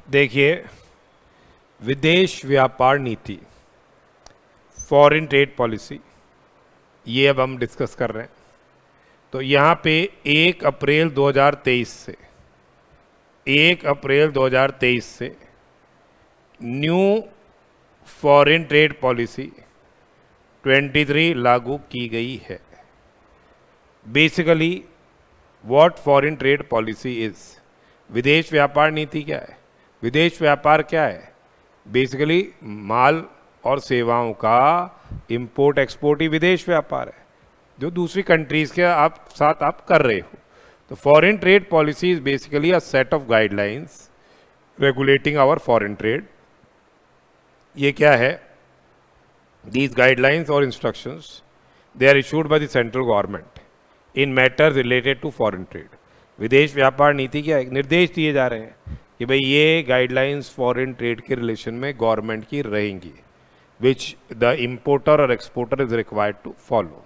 देखिए, विदेश व्यापार नीति, फॉरेन ट्रेड पॉलिसी, ये अब हम डिस्कस कर रहे हैं। तो यहाँ पे 1 अप्रैल 2023 से न्यू फॉरेन ट्रेड पॉलिसी 23 लागू की गई है। Basically what foreign trade policy is, विदेश व्यापार नीति क्या है? विदेश व्यापार क्या है? बेसिकली माल और सेवाओं का इंपोर्ट एक्सपोर्ट ही विदेश व्यापार है, जो दूसरी कंट्रीज के साथ आप कर रहे हो। तो foreign trade policy is basically a set of guidelines regulating our foreign trade. ये क्या है? दीज गाइडलाइंस और instructions they are issued by the central government in matters related to foreign trade. विदेश व्यापार नीति क्या है? निर्देश दिए जा रहे हैं कि भाई ये गाइडलाइंस फॉरेन ट्रेड के रिलेशन में गवर्नमेंट की रहेंगी, विच द इम्पोर्टर और exporter is required to follow.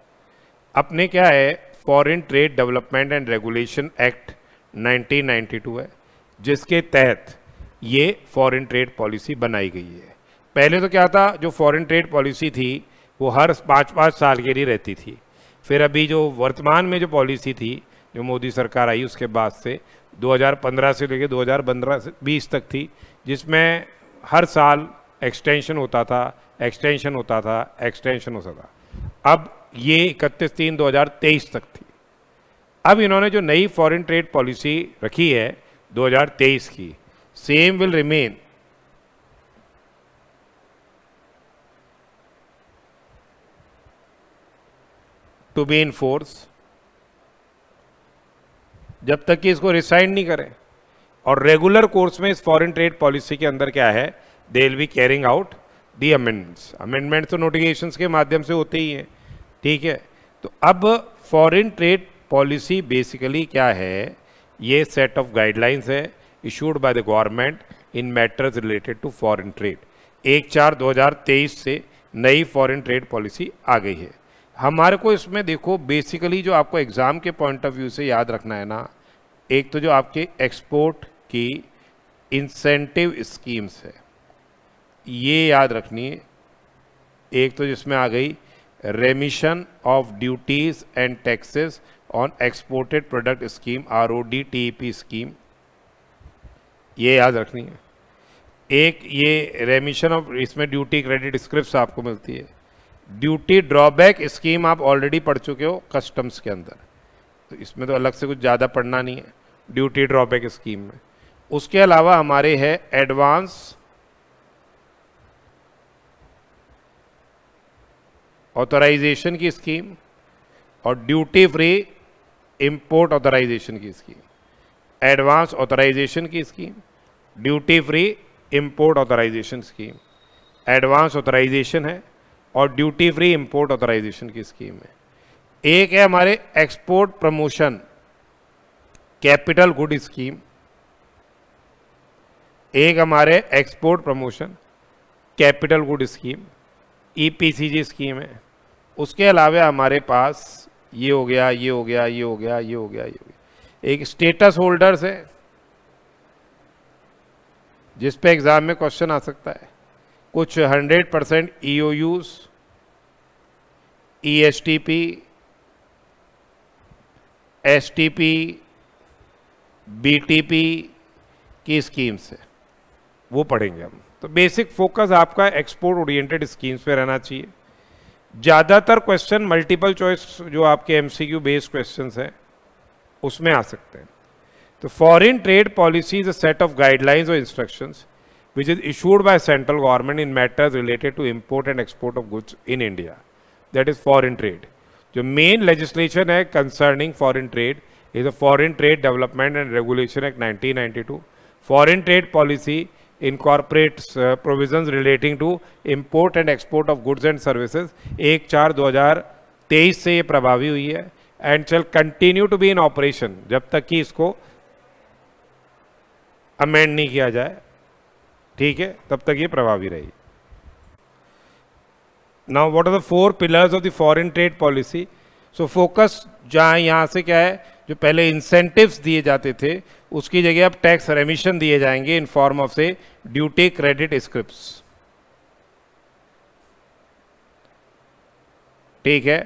अपने क्या है? Foreign trade development and regulation act 1992 है, जिसके तहत ये फॉरेन ट्रेड पॉलिसी बनाई गई है। पहले तो क्या था, जो फॉरेन ट्रेड पॉलिसी थी वो हर 5-5 साल के लिए रहती थी। फिर अभी जो वर्तमान में जो पॉलिसी थी, जो मोदी सरकार आई उसके बाद से 2015 से लेकर 2020 तक थी, जिसमें हर साल एक्सटेंशन होता था। अब ये 31/3/2023 तक थी। अब इन्होंने जो नई फॉरेन ट्रेड पॉलिसी रखी है 2023 की, same will remain to be in force जब तक कि इसको रिसाइन नहीं करें। और रेगुलर कोर्स में इस फॉरेन ट्रेड पॉलिसी के अंदर क्या है? They will be carrying out the amendments. Amendments तो नोटिफिकेशंस के माध्यम से होते ही हैं, ठीक है। तो अब फॉरेन ट्रेड पॉलिसी बेसिकली क्या है? ये सेट ऑफ गाइडलाइंस है issued by the government in matters related to foreign trade. 1/4/2023 से नई फॉरेन ट्रेड पॉलिसी आ गई है। हमारे को इसमें देखो, बेसिकली जो आपको एग्ज़ाम के पॉइंट ऑफ व्यू से याद रखना है ना, एक तो जो आपके एक्सपोर्ट की इंसेंटिव स्कीम्स है, ये याद रखनी है। एक तो जिसमें आ गई रेमिशन of duties and taxes on exported product scheme, RODTEP scheme, ये याद रखनी है। एक ये रेमिशन ऑफ, इसमें ड्यूटी क्रेडिट स्क्रिप्ट आपको मिलती है। ड्यूटी ड्रॉबैक स्कीम आप ऑलरेडी पढ़ चुके हो कस्टम्स के अंदर, तो इसमें तो अलग से कुछ ज़्यादा पढ़ना नहीं है ड्यूटी ड्रॉबैक स्कीम में। उसके अलावा हमारे है एडवांस ऑथराइजेशन की स्कीम और ड्यूटी फ्री इंपोर्ट ऑथराइजेशन की स्कीम। एडवांस ऑथराइजेशन की scheme, duty free import authorisation scheme, advance authorisation है और ड्यूटी फ्री इंपोर्ट ऑथराइजेशन की स्कीम है। एक है हमारे export promotion capital good scheme, एक हमारे export promotion capital good scheme EPCG scheme है। उसके अलावा हमारे पास ये हो गया, ये हो गया, ये हो गया, ये हो गया, ये हो गया। एक स्टेटस होल्डर्स है, जिस पे एग्जाम में क्वेश्चन आ सकता है। कुछ 100% EOUs, ESTP, STP, BTP की स्कीम्स है, वो पढ़ेंगे हम। तो बेसिक फोकस आपका एक्सपोर्ट ओरिएंटेड स्कीम्स पे रहना चाहिए। ज़्यादातर क्वेश्चन मल्टीपल चॉइस जो आपके MCQ बेस्ड क्वेश्चंस हैं उसमें आ सकते हैं। तो foreign trade policy is a set of guidelines और instructions which is issued by central government in matters related to import and export of goods in India, that is foreign trade. जो main legislation है concerning foreign trade is the Foreign Trade Development and Regulation Act 1992. Foreign trade policy incorporates provisions relating to import and export of goods and services 1/4/2023 से ये प्रभावी हुई है and shall continue to be in operation जब तक कि इसको amend नहीं किया जाए, ठीक है, तब तक ये प्रभावी रही। Now what are the 4 pillars of the foreign trade policy? So focus जहाँ यहाँ से क्या है, जो पहले इंसेंटिव्स दिए जाते थे उसकी जगह अब टैक्स रेमिशन दिए जाएंगे इन फॉर्म ऑफ से ड्यूटी क्रेडिट स्क्रिप्ट्स, ठीक है।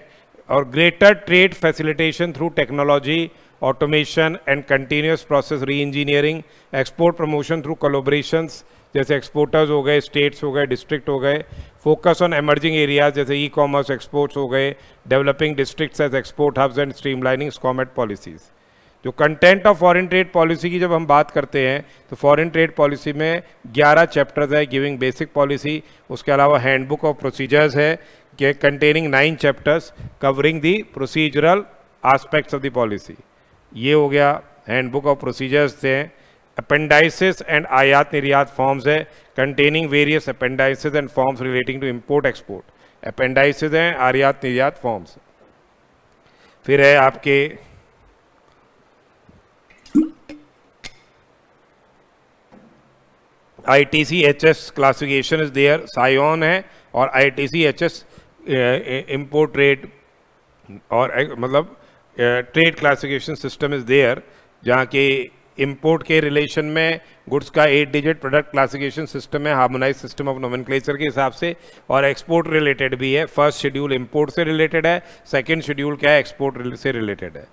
और greater trade facilitation through technology, automation and continuous process री engineering, export promotion through collaborations, जैसे एक्सपोर्टर्स हो गए, स्टेट्स हो गए, डिस्ट्रिक्ट हो गए। फोकस ऑन एमर्जिंग एरियाज जैसे ई कॉमर्स एक्सपोर्ट्स हो गए, developing districts as export hubs and streamlining SCOMET policies. जो content of foreign trade policy की जब हम बात करते हैं तो फॉरेन ट्रेड पॉलिसी में 11 चैप्टर्स है, गिविंग बेसिक पॉलिसी। उसके अलावा हैंडबुक ऑफ प्रोसीजर्स है containing 9 chapters covering the procedural aspects of the policy। ये हो गया हैंडबुक ऑफ प्रोसीजर्स से। अपेंडाइसिस एंड आयात निर्यात फॉर्म्स है containing various appendices and forms relating to import export। अपेंडाइसिस हैं, आयात निर्यात फॉर्म्स। फिर है आपके ITC-HS क्लासिफिकेशन इज देयर, सायोन है, और ITC-HS इम्पोर्ट रेट और मतलब trade classification system is there, जहाँ के इंपोर्ट के रिलेशन में गुड्स का 8 डिजिट प्रोडक्ट क्लासिफिकेशन सिस्टम है हार्मोनाइज सिस्टम ऑफ नोमेनक्लेचर के हिसाब से, और एक्सपोर्ट रिलेटेड भी है। फर्स्ट शेड्यूल इंपोर्ट से रिलेटेड है, सेकंड शेड्यूल क्या है, एक्सपोर्ट से रिलेटेड है।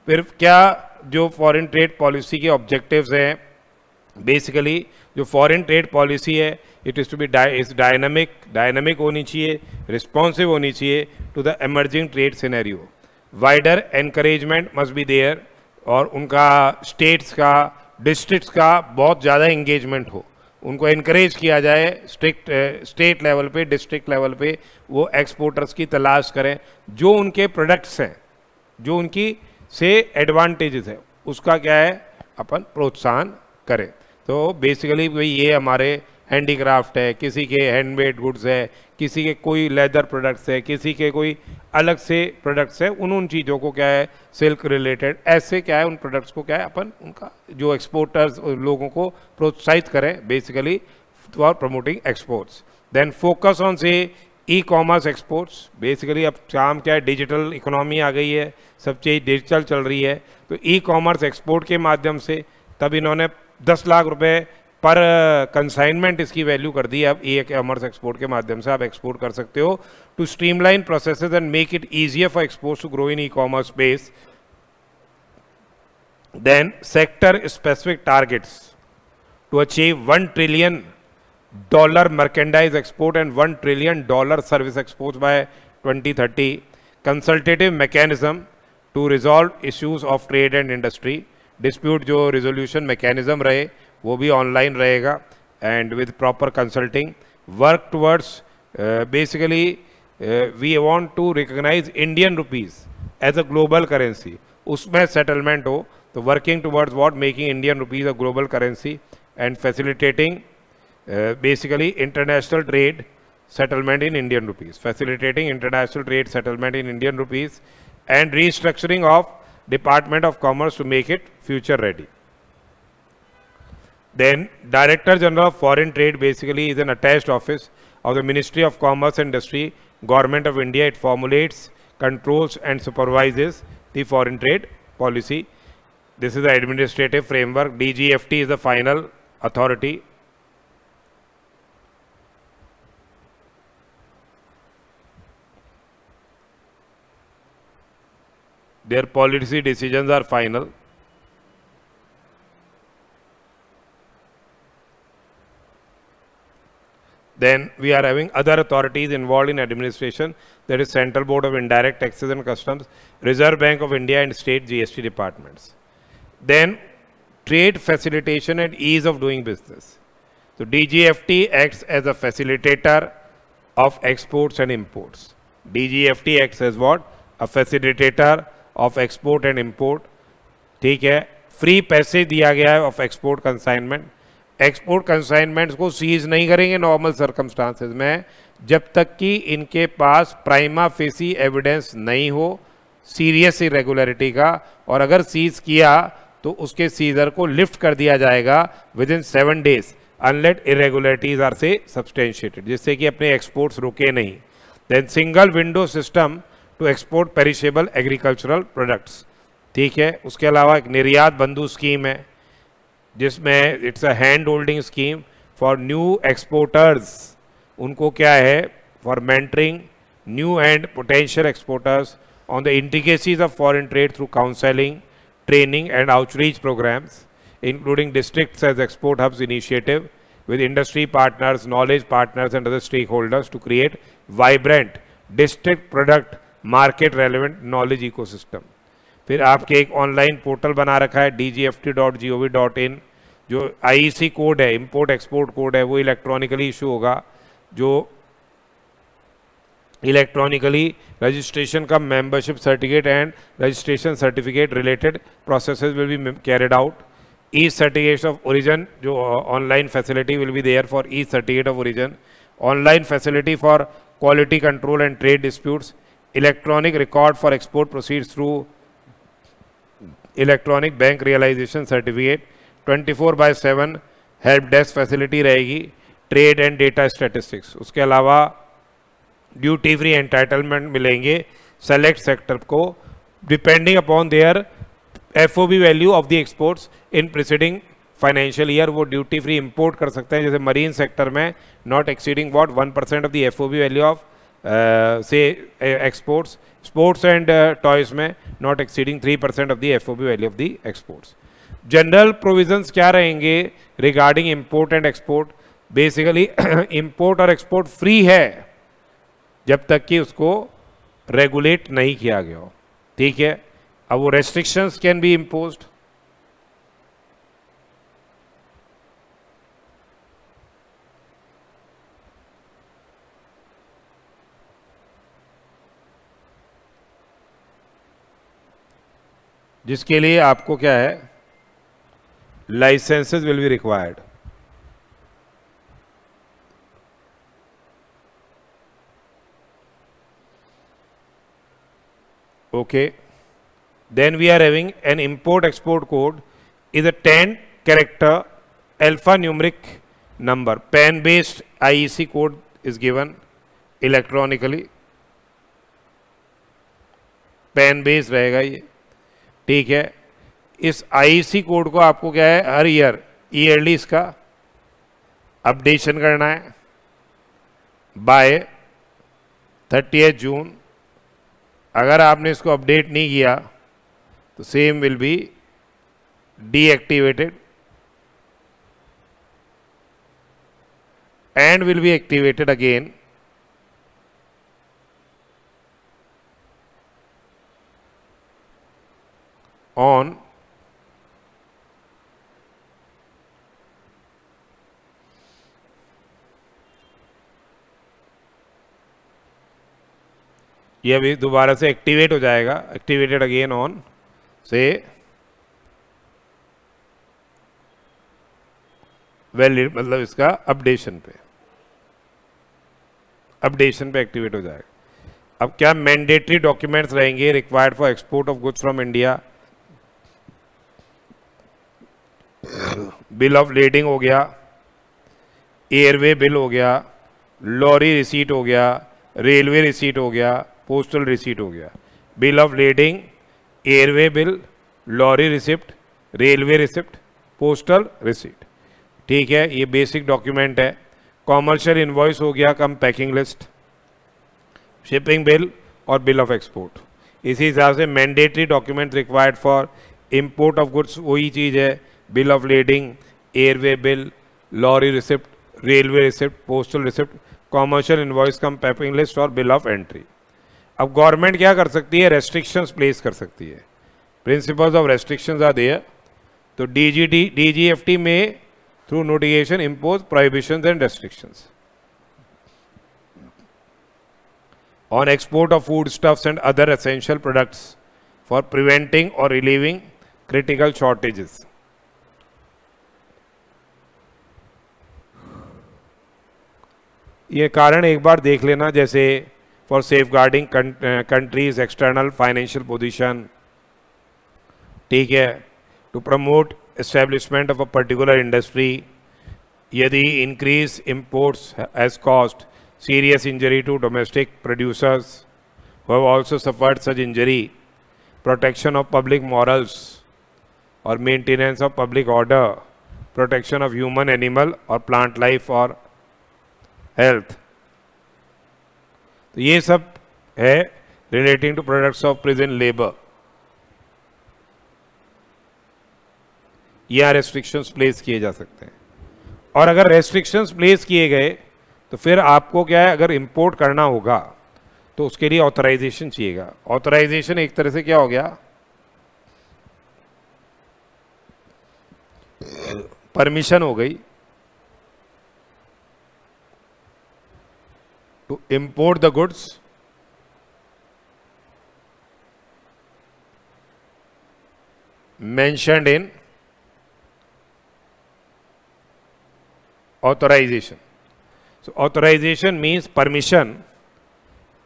फिर क्या जो फॉरेन ट्रेड पॉलिसी के ऑब्जेक्टिव्स हैं, बेसिकली जो फॉरेन ट्रेड पॉलिसी है it is to be dynamic होनी चाहिए, रिस्पॉन्सिव होनी चाहिए to the emerging trade scenario. Wider encouragement must be there, और उनका स्टेट्स का, डिस्ट्रिक्ट्स का बहुत ज़्यादा इंगेजमेंट हो, उनको एनकरेज किया जाए स्टेट लेवल पे, डिस्ट्रिक्ट लेवल पे वो एक्सपोर्टर्स की तलाश करें, जो उनके प्रोडक्ट्स हैं, जो उनकी से एडवांटेजेस है उसका क्या है अपन प्रोत्साहन करें। तो बेसिकली भाई ये हमारे हैंडीक्राफ्ट है, किसी के हैंडमेड गुड्स है, किसी के कोई लेदर प्रोडक्ट्स है, किसी के कोई अलग से प्रोडक्ट्स है, उन चीज़ों को क्या है सिल्क रिलेटेड, ऐसे क्या है उन प्रोडक्ट्स को क्या है अपन उनका जो एक्सपोर्टर्स लोगों को प्रोत्साहित करें basically for promoting exports. Then focus on से ई कॉमर्स एक्सपोर्ट्स, बेसिकली अब काम क्या है डिजिटल इकोनॉमी आ गई है, सब चीज़ डिजिटल चल रही है, तो ई कॉमर्स एक्सपोर्ट के माध्यम से तब इन्होंने 10 लाख रुपए पर कंसाइनमेंट इसकी वैल्यू कर दी है। अब ई कॉमर्स एक्सपोर्ट के माध्यम से आप एक्सपोर्ट कर सकते हो to streamline processes and make it easier for exports to grow in e commerce space. Then sector specific targets to achieve $1 trillion merchandise export and $1 trillion service exports by 2030. Consultative mechanism to resolve issues of trade and industry. Dispute जो resolution mechanism रहे वो भी online रहेगा and with proper consulting. Work towards basically we want to recognize Indian rupees as a global currency. उसमें settlement हो तो working towards what making Indian rupees a global currency and facilitating basically international trade settlement in Indian rupees, facilitating international trade settlement in Indian rupees and restructuring of Department of Commerce to make it future ready. Then Director General of Foreign Trade basically is an attached office of the Ministry of Commerce and Industry, Government of India. It formulates, controls and supervises the foreign trade policy. This is the administrative framework. DGFT is the final authority. Their policy decisions are final. Then we are having other authorities involved in administration, that is Central Board of Indirect Taxes and Customs, Reserve Bank of India and State GST departments. Then trade facilitation and ease of doing business. So DGFT acts as a facilitator of exports and imports. DGFT acts as what? A facilitator of export and import. ठीक है, free पैसे दिया गया है of export consignment. Export consignments को seize नहीं करेंगे normal circumstances में जब तक कि इनके पास प्राइमा फेसी एविडेंस नहीं हो सीरियस इरेगुलरिटी का, और अगर सीज किया तो उसके सीजर को लिफ्ट कर दिया जाएगा within 7 days unless irregularities are say substantiated, जिससे कि अपने एक्सपोर्ट्स रुके नहीं। Then single window system to export perishable agricultural products. ठीक है, उसके अलावा एक निर्यात बंधु स्कीम है जिसमें it's a hand holding scheme for new exporters. उनको क्या है, for mentoring new and potential exporters on the intricacies of foreign trade through counselling, training and outreach programs, including districts as export hubs initiative with industry partners, knowledge partners and other stakeholders to create vibrant district product market relevant knowledge ecosystem। फिर आपके एक online portal बना रखा है dgft.gov.in, जो IEC code है, import export code है, वो इलेक्ट्रॉनिकली इशू होगा। जो इलेक्ट्रॉनिकली रजिस्ट्रेशन का membership certificate and registration certificate related processes will be carried out. E certificate of origin, जो online facility will be there for e certificate of origin, online facility for quality control and trade disputes, electronic record for export proceeds through electronic bank realisation certificate, 24/7 help desk facility रहेगी, trade and data statistics. उसके अलावा duty free entitlement मिलेंगे select sector को depending upon their FOB value of the exports in preceding financial year. वो duty free import कर सकते हैं, जैसे मरीन सेक्टर में not exceeding what 1% of the FOB value of से एक्सपोर्ट्स, स्पोर्ट्स एंड टॉयज में not exceeding 3% of the FOB value of the exports. General provisions क्या रहेंगे regarding import and export? Basically import और export free है जब तक कि उसको रेगुलेट नहीं किया गया हो। ठीक है, अब वो रेस्ट्रिक्शंस कैन बी इम्पोज्ड। जिसके लिए आपको क्या है, licences will be required. Okay, then we are having an import export code is a 10-character alphanumeric number. PAN based IEC code is given electronically, PAN based रहेगा ये। ठीक है, इस IEC कोड को आपको क्या है, हर ईयर ईयरली इसका अपडेशन करना है बाय 30 जून। अगर आपने इसको अपडेट नहीं किया तो same will be deactivated and will be activated again on ये अभी दोबारा से एक्टिवेट हो जाएगा, एक्टिवेटेड अगेन ऑन से वैलिड, मतलब इसका अपडेशन पे एक्टिवेट हो जाएगा। अब क्या मैंडेटरी डॉक्यूमेंट्स रहेंगे required for export of goods from India? Bill of lending हो गया, एयरवे बिल हो गया, लॉरी रिसीट हो गया, रेलवे रिसीट हो गया, पोस्टल रिसीट हो गया। Bill of lading, airway bill, lorry receipt, railway receipt, postal receipt. ठीक है, ये बेसिक डॉक्यूमेंट है। कॉमर्शियल इनवॉइस हो गया cum packing list, shipping bill और बिल ऑफ एक्सपोर्ट। इसी हिसाब से mandatory document required for import of goods वही चीज़ है, bill of lading, airway bill, lorry receipt, railway receipt, postal receipt, commercial invoice cum packing list और bill of entry. अब government क्या कर सकती है, रेस्ट्रिक्शंस प्लेस कर सकती है। Principles of restrictions are there. तो DGFT में through notification impose prohibitions and restrictions on export of food stuffs and other essential products for preventing और रिलीविंग क्रिटिकल शॉर्टेजेस। ये कारण एक बार देख लेना, जैसे for safeguarding country's external financial position. ठीक है, to promote establishment of a particular industry, यदि increase imports has caused serious injury to domestic producers, who have also suffered such injury, protection of public morals or maintenance of public order, protection of human, animal or plant life or health. तो ये सब है relating to products of prison labour. यहाँ restrictions place किए जा सकते हैं. और अगर रेस्ट्रिक्शंस प्लेस किए गए तो फिर आपको क्या है, अगर इंपोर्ट करना होगा तो उसके लिए ऑथराइजेशन चाहिएगा. ऑथराइजेशन एक तरह से क्या हो गया, परमिशन हो गई to import the goods mentioned in authorization. So authorization means permission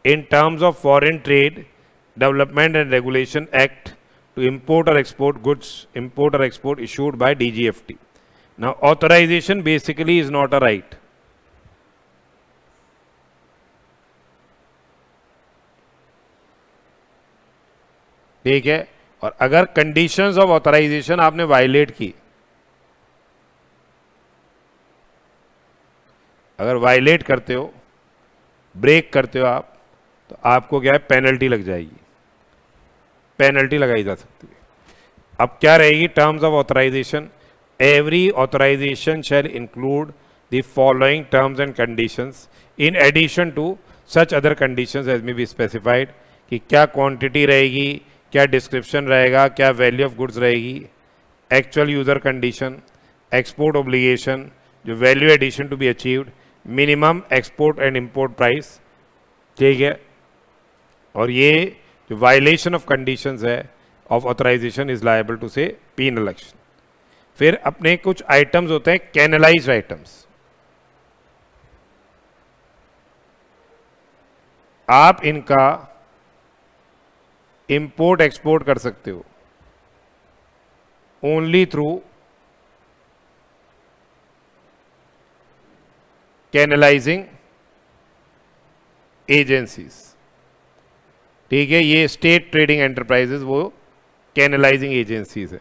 in terms of Foreign Trade Development and Regulation Act to import or export goods, import or export issued by DGFT. Now authorization basically is not a right. ठीक है. और अगर conditions of authorisation आपने violet की, अगर violet करते हो, break करते हो आप, तो आपको क्या है, पेनल्टी लग जाएगी. पेनल्टी लगाई जा सकती है. अब क्या रहेगी terms of authorisation? Every authorisation shall include the following terms and conditions in addition to such other conditions as may be specified. कि क्या क्वांटिटी रहेगी, क्या डिस्क्रिप्शन रहेगा, क्या वैल्यू ऑफ गुड्स रहेगी, actual user condition, export obligation, जो value addition to be achieved, minimum export and import price. ठीक है. और ये जो वायलेशन ऑफ कंडीशंस है of authorisation is liable to say penal action. फिर अपने कुछ आइटम्स होते हैं कैनलाइज्ड आइटम्स. आप इनका इंपोर्ट एक्सपोर्ट कर सकते हो ओनली थ्रू कैनलाइजिंग एजेंसीज. ठीक है. ये स्टेट ट्रेडिंग एंटरप्राइजेज वो कैनलाइजिंग एजेंसीज है.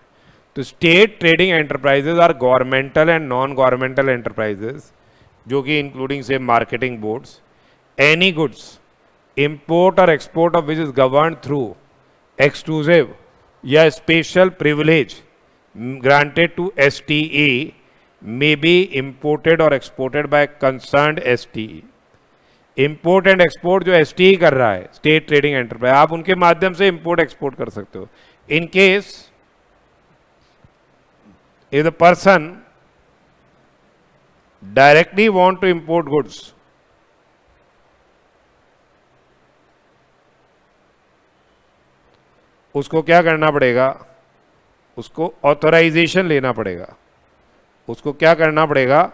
तो state trading enterprises are governmental and non governmental enterprises, जो कि including say marketing boards. Any goods import और export of which is govern through exclusive या special privilege granted to STE may be imported or exported by concerned STE. Import and export जो STE कर रहा है, State Trading Enterprise, आप उनके माध्यम से import export कर सकते हो. In case if the person directly want to import goods, उसको क्या करना पड़ेगा, उसको ऑथराइजेशन लेना पड़ेगा. उसको क्या करना पड़ेगा,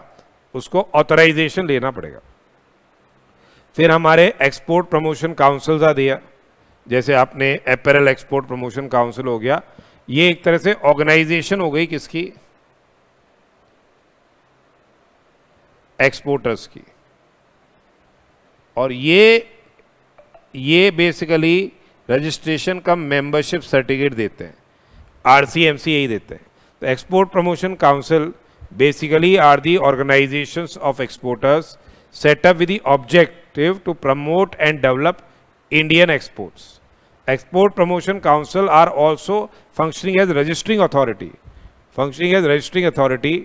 उसको ऑथराइजेशन लेना पड़ेगा. फिर हमारे एक्सपोर्ट प्रमोशन काउंसिल्स आ दिया, जैसे आपने अपैरल एक्सपोर्ट प्रमोशन काउंसिल हो गया. ये एक तरह से ऑर्गेनाइजेशन हो गई किसकी, एक्सपोर्टर्स की. और ये बेसिकली रजिस्ट्रेशन का मेंबरशिप सर्टिफिकेट देते हैं. RCMC यही देते हैं. तो export promotion council basically are the organisations of exporters set up with the objective to promote and develop Indian exports. Export promotion council are also functioning as registering authority. Functioning as registering authority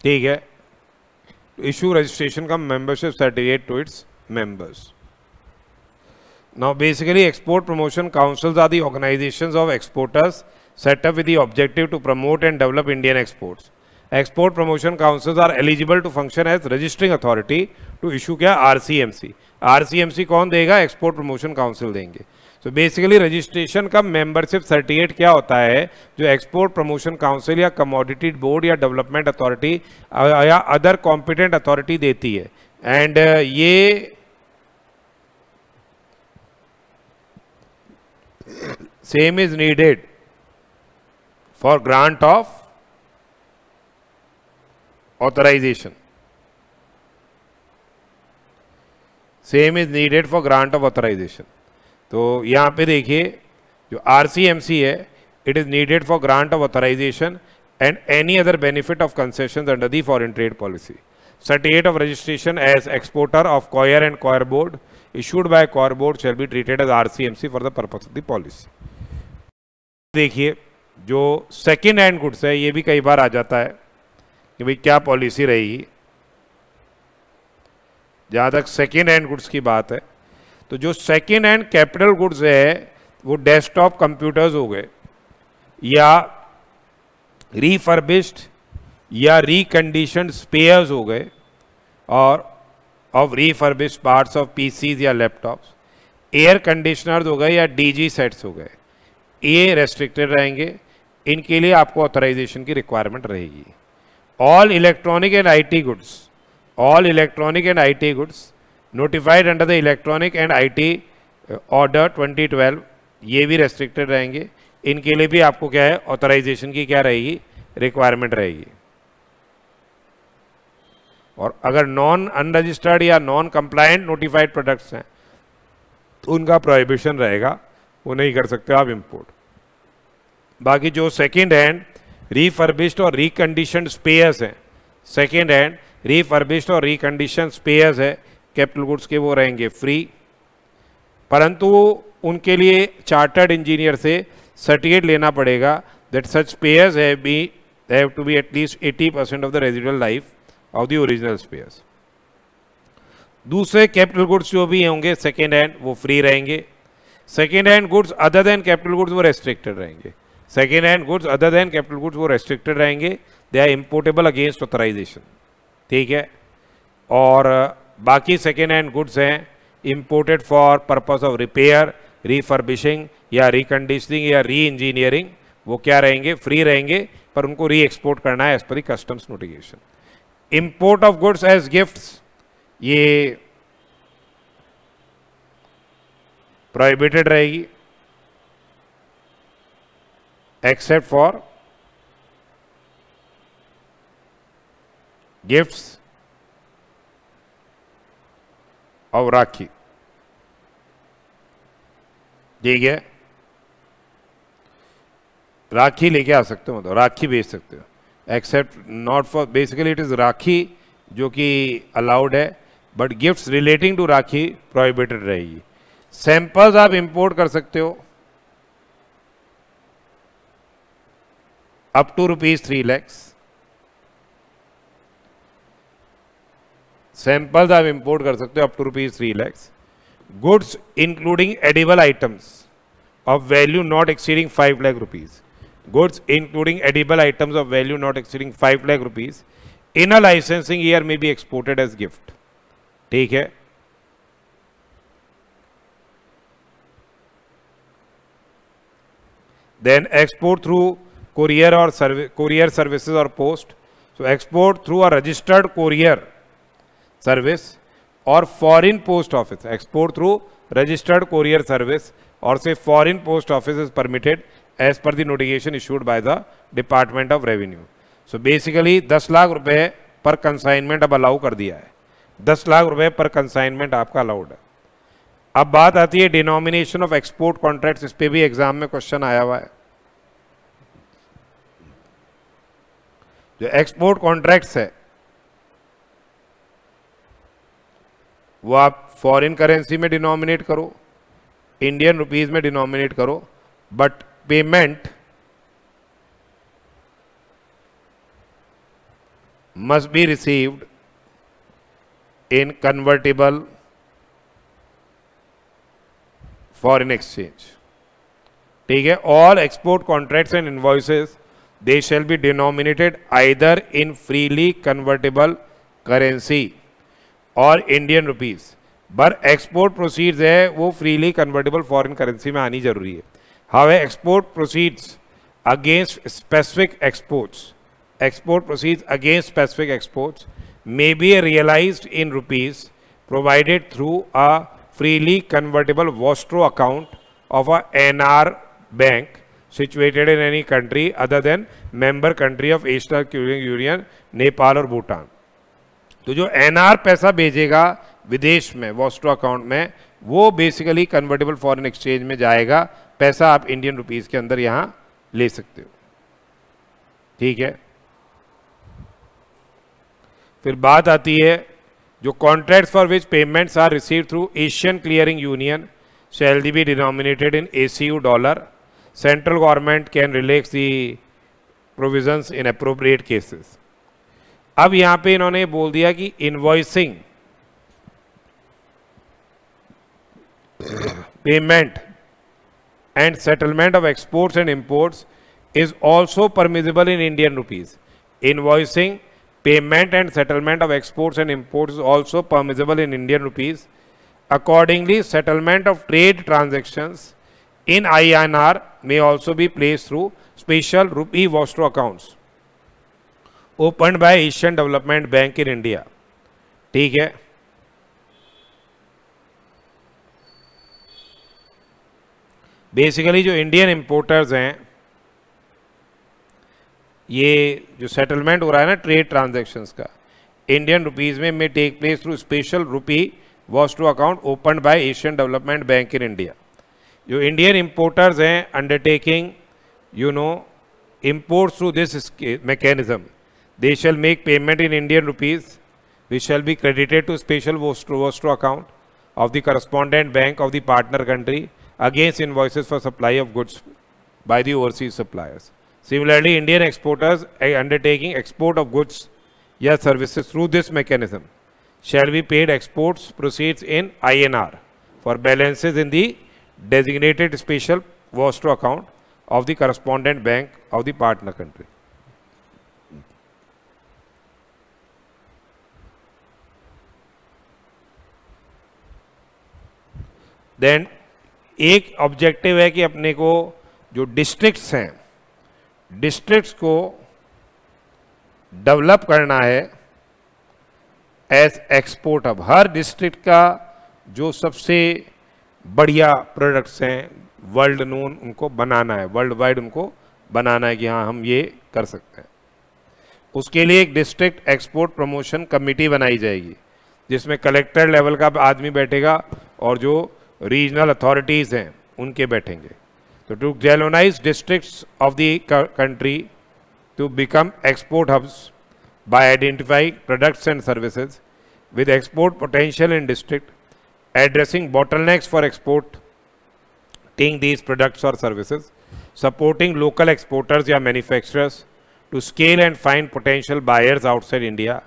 ठीक है. issue registration का membership certificate to its members. Now basically export promotion councils are the organizations of exporters set up with the objective to promote and develop Indian exports. Export promotion councils are eligible to function as registering authority to issue क्या, RCMC. RCMC कौन देगा, export promotion council देंगे. So basically registration का membership certificate क्या होता है, जो export promotion council या कमोडिटी बोर्ड या डेवलपमेंट अथॉरिटी या अदर कॉम्पिटेंट अथॉरिटी देती है. एंड ये same is needed for grant of authorisation. Same is needed for grant of authorisation. तो यहाँ पे देखिए जो RCMC है, it is needed for grant of authorisation and any other benefit of concession under the foreign trade policy. Certificate of registration as exporter of coir and coir board issued by coir board shall be treated as RCMC for the purpose of the policy। देखिए जो second hand goods है, ये भी कई बार आ जाता है कि भाई क्या पॉलिसी रहेगी। जहाँ तक सेकेंड हैंड गुड्स की बात है, तो जो सेकेंड हैंड कैपिटल गुड्स है वो डेस्कटॉप कंप्यूटर्स हो गए, या रीफर्बिश्ड या रिकंडीशनड स्पेयर्स हो गए, और of refurbished parts of PCs या लैपटॉप्स, एयर कंडीशनर्स हो गए या डीजी सेट्स हो गए, ये रेस्ट्रिक्टेड रहेंगे। इनके लिए आपको ऑथराइजेशन की रिक्वायरमेंट रहेगी। All electronic and IT goods, all electronic and IT goods notified under the electronic and IT order 2012, ये भी रेस्ट्रिक्टेड रहेंगे। इनके लिए भी आपको क्या है, ऑथराइजेशन की क्या रहेगी, रिक्वायरमेंट रहेगी। और अगर नॉन अनरजिस्टर्ड या नॉन कंप्लायंट नोटिफाइड प्रोडक्ट्स हैं तो उनका प्रोहिबिशन रहेगा, वो नहीं कर सकते आप इंपोर्ट। बाकी जो सेकेंड हैंड रीफर्बिश्ड और रिकंडीशनड स्पेयर्स हैं, सेकेंड हैंड रीफर्बिश्ड और रिकंडीशन स्पेयर्स है कैपिटल गुड्स के, वो रहेंगे फ्री। परंतु उनके लिए चार्टर्ड इंजीनियर से सर्टिफिकेट लेना पड़ेगा that such spares have to be at least 80% of the residual life of the original spares. दूसरे कैपिटल गुड्स जो भी होंगे सेकेंड हैंड, वो फ्री रहेंगे। Second hand goods other than capital goods वो रेस्ट्रिक्टेड रहेंगे। Second hand goods other than capital goods वो restricted रहेंगे, they are importable against authorisation, ठीक है। और बाकी सेकेंड हैंड गुड्स हैं imported for purpose of repair, रीफर्बिशिंग या रिकंडीशनिंग या री इंजीनियरिंग, वो क्या रहेंगे, फ्री रहेंगे, पर उनको री एक्सपोर्ट करना है as per the customs notification. Import of goods as gifts, ये प्रोहिबिटेड रहेगी except for gifts of rakhi, ठीक है। राखी लेके आ सकते हो, मतलब राखी बेच सकते हो, except not for, basically it is rakhi जो कि अलाउड है, but gifts relating to rakhi prohibited रहेगी। सैंपल्स आप इंपोर्ट कर सकते हो अप टू ₹3 लाख। सैंपल्स आप इंपोर्ट कर सकते हो up to ₹3 lakh. Goods including edible items of value not exceeding 5 lakh rupees, goods including edible items of value not exceeding 5 lakh rupees in a licensing year may be exported as gift, ठीक है। Then export through courier or courier services or post, so export through a registered courier service or foreign post office, export through registered courier service or say foreign post office is permitted as per the notification issued by the Department of Revenue। So basically 10 lakh रुपए पर consignment अब allow कर दिया है, 10 लाख रुपए पर consignment आपका allowed है। अब बात आती है डिनोमिनेशन ऑफ एक्सपोर्ट कॉन्ट्रैक्ट्स, इस पे भी एग्जाम में क्वेश्चन आया हुआ है। जो एक्सपोर्ट कॉन्ट्रैक्ट्स है वो आप फॉरेन करेंसी में डिनोमिनेट करो, इंडियन रुपीज में डिनोमिनेट करो, but payment must be received in convertible foreign exchange, ठीक है। All export contracts and invoices they shall be denominated either in freely convertible currency और इंडियन रुपीज, पर export proceeds है वो freely convertible foreign currency में आनी जरूरी है। However export proceeds against specific exports, export proceeds against specific exports may be realised in rupees provided through a freely convertible vostro account of a NR bank situated in any country other than member country of Eastern Union, Nepal और भूटान। तो जो NR पैसा भेजेगा विदेश में Vostro account में, वो basically convertible foreign exchange में जाएगा, पैसा आप इंडियन रुपीस के अंदर यहां ले सकते हो। ठीक है, फिर बात आती है जो contracts for which payments are received through Asian Clearing Union shall be denominated in ACU dollar, central government can relax the provisions in appropriate cases. अब यहां पे इन्होंने बोल दिया कि invoicing, payment and settlement of exports and imports is also permissible in Indian rupees. Invoicing, payment and settlement of exports and imports is also permissible in Indian rupees. Accordingly, settlement of trade transactions in INR may also be placed through special rupee Vostro accounts opened by Asian Development Bank in India. ठीक है, basically जो Indian importers हैं, ये जो settlement हो रहा है ना ट्रेड ट्रांजैक्शंस का, इंडियन रुपीस में take place through special rupee vostro account open by Asian Development Bank in India. जो इंडियन इंपोर्टर्स हैं undertaking imports through this mechanism, they shall make payment in Indian rupees which shall be credited to special vostro account of the correspondent bank of the partner country against invoices for supply of goods by the overseas suppliers. Similarly, Indian exporters undertaking export of goods or services through this mechanism shall be paid exports proceeds in INR for balances in the designated special Vostro account of the correspondent bank of the partner country. Then एक objective है कि अपने को जो districts हैं, districts को develop करना है एज एक्सपोर्ट हब। हर डिस्ट्रिक्ट का जो सबसे बढ़िया प्रोडक्ट्स हैं वर्ल्ड नोन, उनको बनाना है, वर्ल्ड वाइड उनको बनाना है कि हाँ हम ये कर सकते हैं। उसके लिए एक डिस्ट्रिक्ट एक्सपोर्ट प्रमोशन कमेटी बनाई जाएगी जिसमें कलेक्टर लेवल का आदमी बैठेगा और जो रीजनल अथॉरिटीज़ हैं उनके बैठेंगे। So to galvanize districts of the country to become export hubs by identifying products and services with export potential in district, addressing bottlenecks for exporting these products or services, supporting local exporters or manufacturers to scale and find potential buyers outside India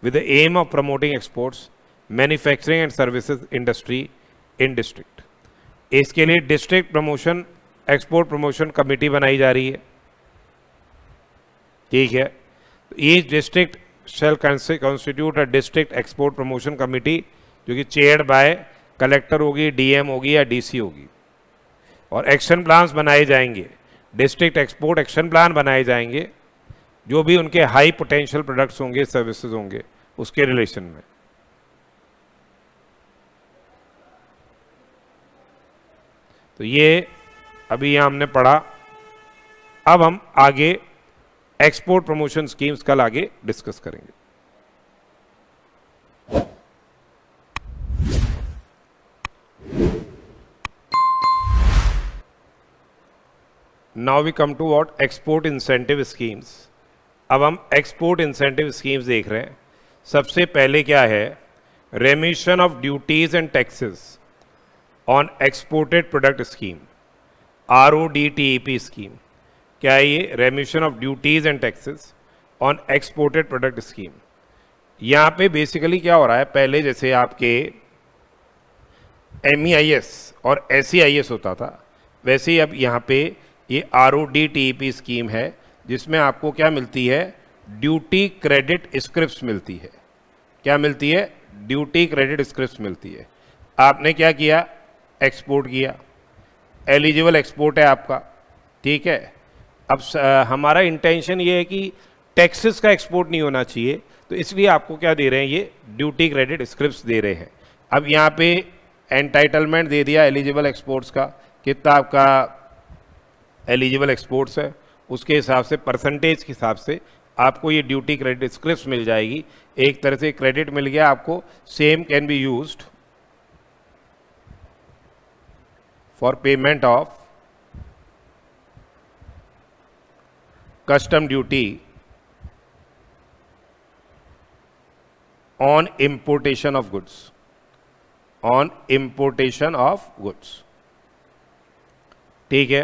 with the aim of promoting exports, manufacturing and services industry in district. इसके लिए district promotion export promotion committee बनाई जा रही है। ठीक है, each district shall constitute a district export promotion committee जो कि चेयर्ड बाय कलेक्टर होगी, DM होगी या DC होगी, और एक्शन प्लान्स बनाए जाएंगे, डिस्ट्रिक्ट एक्सपोर्ट एक्शन प्लान बनाए जाएंगे जो भी उनके हाई पोटेंशियल प्रोडक्ट्स होंगे, सर्विसेज होंगे, उसके रिलेशन में। तो ये अभी यहाँ हमने पढ़ा। अब हम आगे एक्सपोर्ट प्रमोशन स्कीम्स कल आगे डिस्कस करेंगे। Now we come to what export incentive schemes. अब हम एक्सपोर्ट इंसेंटिव स्कीम्स देख रहे हैं। सबसे पहले क्या है, रेमिशन of duties and taxes on exported product scheme, RODTEP scheme. क्या है ये? रेमिशन of duties and taxes on exported product scheme. यहाँ पे बेसिकली क्या हो रहा है, पहले जैसे आपके MEIS और SEIS होता था, वैसे ही अब यहाँ पे ये RODTEP स्कीम है जिसमें आपको क्या मिलती है, ड्यूटी क्रेडिट स्क्रिप्ट्स मिलती है। क्या मिलती है? ड्यूटी क्रेडिट स्क्रिप्ट्स मिलती है। आपने क्या किया, एक्सपोर्ट किया, एलिजिबल एक्सपोर्ट है आपका, ठीक है। अब हमारा इंटेंशन ये है कि टैक्सेस का एक्सपोर्ट नहीं होना चाहिए, तो इसलिए आपको क्या दे रहे हैं, ये ड्यूटी क्रेडिट स्क्रिप्ट्स दे रहे हैं। अब यहाँ पे एंटाइटलमेंट दे दिया एलिजिबल एक्सपोर्ट्स का, कितना आपका एलिजिबल एक्सपोर्ट्स है, उसके हिसाब से परसेंटेज के हिसाब से आपको ये ड्यूटी क्रेडिट स्क्रिप्ट मिल जाएगी, एक तरह से क्रेडिट मिल गया आपको। Same can be used for payment of custom duty on importation of goods, on importation of goods। ठीक है,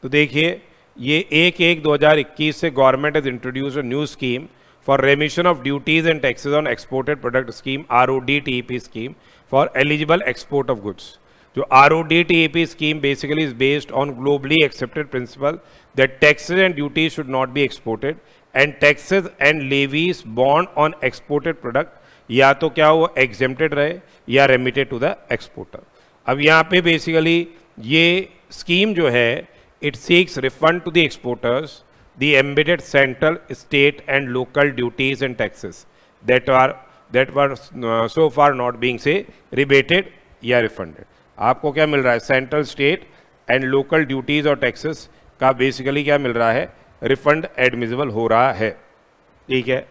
तो देखिए ये 1/1/2021 से government has introduced a new scheme for रेमिशन of duties and taxes on exported product scheme, RODTEP scheme for eligible export of goods. जो RODTEP scheme basically is based on globally accepted principle that taxes and duties should not be exported and taxes and levies borne on exported product या तो क्या वो exempted रहे या remitted to the exporter। अब यहाँ पे basically ये scheme जो है it seeks refund to the exporters the embedded central, state and local duties and taxes that were so far not being say rebated या refunded। आपको क्या मिल रहा है, central, state and local duties और taxes का basically क्या मिल रहा है, रिफंड एडमिसिबल हो रहा है। ठीक है,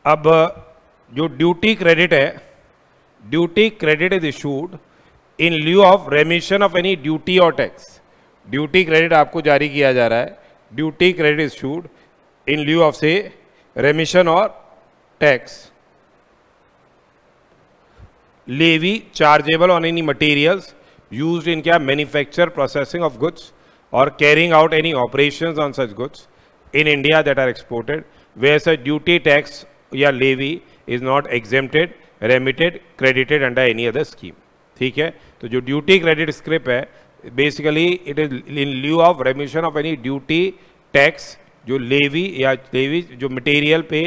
अब जो ड्यूटी क्रेडिट है, duty credit is issued in lieu of रेमिशन of any duty और टैक्स। ड्यूटी क्रेडिट आपको जारी किया जा रहा है, duty credit is issued in lieu of से रेमिशन और tax, levy chargeable on any materials used in क्या manufacture, processing of goods or carrying out any operations on such goods in India that are exported where such duty, tax या levy is not exempted, remitted, credited under any other scheme। ठीक है, तो जो duty credit script है basically it is in lieu of रेमिशन of any duty, tax, जो levy या levy जो material पे,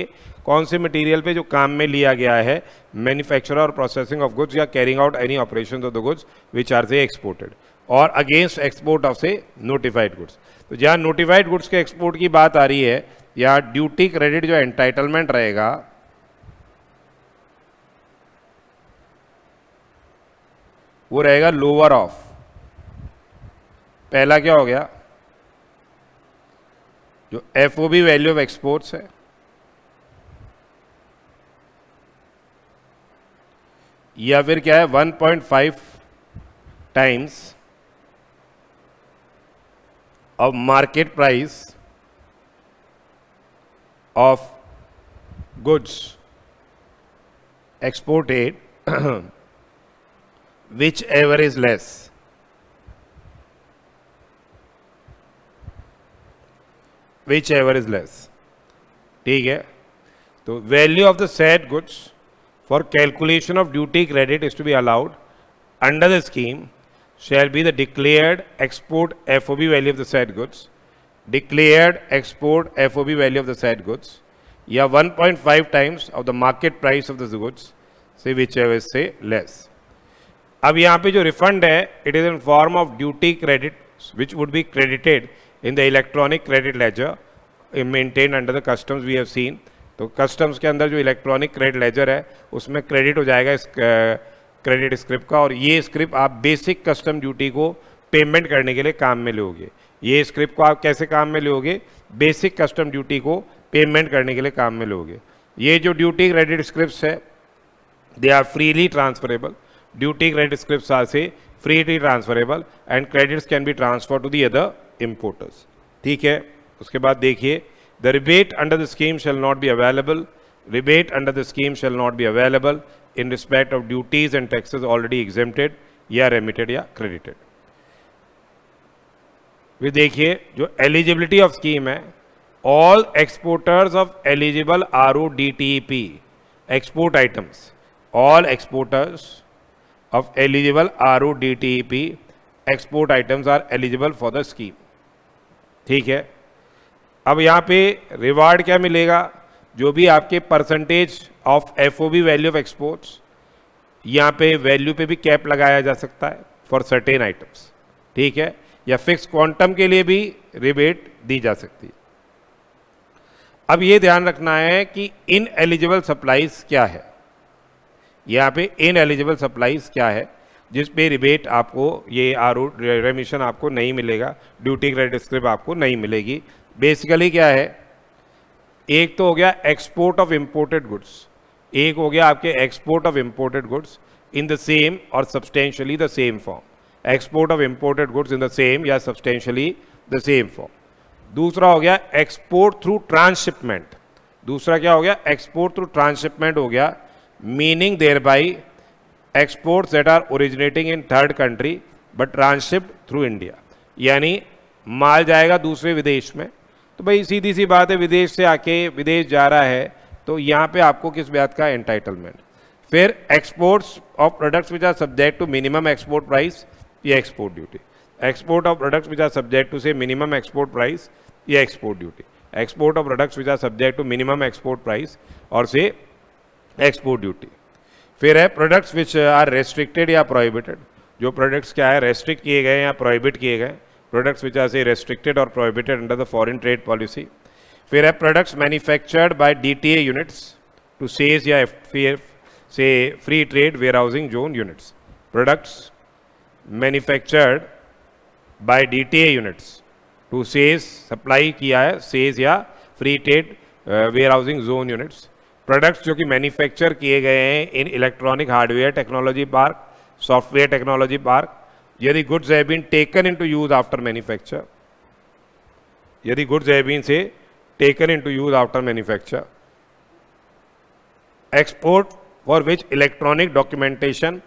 कौन से मटेरियल पे जो काम में लिया गया है, मैन्युफैक्चर और प्रोसेसिंग ऑफ गुड्स या carrying out any operation of the goods which are so exported, और against export of so notified goods. तो जहाँ नोटिफाइड गुड्स के एक्सपोर्ट की बात आ रही है, या ड्यूटी क्रेडिट जो एंटाइटलमेंट रहेगा वो रहेगा लोअर ऑफ, पहला क्या हो गया, जो FOB वैल्यू ऑफ एक्सपोर्ट्स है, या फिर क्या है 1.5 times of market price of goods exported which ever is less. Which ever is less, ठीक है। तो value of the said goods for calculation of duty credit is to be allowed under the scheme shall be the declared export FOB value of the said goods, declared export FOB value of the said goods, या 1.5 times of the market price of the goods, say whichever is say less। अब यहाँ पे जो refund है it is in form of duty credit which would be credited in the electronic credit ledger maintained under the customs we have seen। तो customs के अंदर जो electronic credit ledger है उसमें क्रेडिट हो जाएगा इस क्रेडिट स्क्रिप्ट का, और ये स्क्रिप्ट आप बेसिक कस्टम ड्यूटी को पेमेंट करने के लिए काम में लोगे। ये स्क्रिप्ट को आप कैसे काम में लोगे, बेसिक कस्टम ड्यूटी को पेमेंट करने के लिए काम में लोगे। ये जो ड्यूटी क्रेडिट स्क्रिप्ट्स है they are freely transferable, duty credit scripts are say freely transferable and credits can be transfer to the other importers. ठीक है, उसके बाद देखिए the rebate under the scheme shall not be available, rebate under the scheme shall not be available in respect of duties and taxes already exempted या remitted या credited। फिर देखिए जो eligibility of scheme है, all exporters of eligible RODTEP export items, all exporters of eligible RODTEP export items are eligible for the scheme। ठीक है, अब यहाँ पे रिवार्ड क्या मिलेगा, जो भी आपके percentage of FOB value of exports, यहाँ पे वैल्यू पे भी कैप लगाया जा सकता है फॉर सर्टेन आइटम्स। ठीक है, या फिक्स क्वांटम के लिए भी रिबेट दी जा सकती है। अब ये ध्यान रखना है कि इन एलिजिबल सप्लाईज क्या है, यहाँ पे इन एलिजिबल सप्लाईज क्या है जिस पे रिबेट आपको ये रेमिशन आपको नहीं मिलेगा, ड्यूटी क्रेडिट स्क्रिप्ट आपको नहीं मिलेगी। बेसिकली क्या है, एक तो हो गया एक्सपोर्ट ऑफ इंपोर्टेड गुड्स, एक हो गया आपके export of imported goods in the same और substantially the same form, export of imported goods in the same या सब्सटेंशियली द सेम फॉर्म। दूसरा हो गया एक्सपोर्ट थ्रू ट्रांसशिपमेंट, दूसरा क्या हो गया, एक्सपोर्ट थ्रू ट्रांसशिपमेंट हो गया, meaning thereby exports that are originating in third country but transhipped through India, यानी माल जाएगा दूसरे विदेश में, तो भाई सीधी सी बात है, विदेश से आके विदेश जा रहा है तो यहाँ पे आपको किस बात का एंटाइटलमेंट। फिर exports of products which are subject to minimum export price, ये export duty, export of products which are subject to say minimum export price, ये export duty, export of products which are subject to minimum export price और say export duty. फिर है products which are restricted या prohibited, जो products क्या है restrict किए गए या प्रोहिबिट किए गए, products which are say restricted और prohibited under the foreign trade policy. फिर है products manufactured by DTA units to SEZ या say free trade warehousing zone units, products manufactured by DTA units to SEZ supply किया है SEZ या free trade warehousing zone units, products जो कि manufacture किए गए हैं in electronic hardware technology park, software technology park, यदि goods have been taken into use after manufacture, यदि गुड्स हैव बीन से taken into use after manufacture, export for which electronic documentation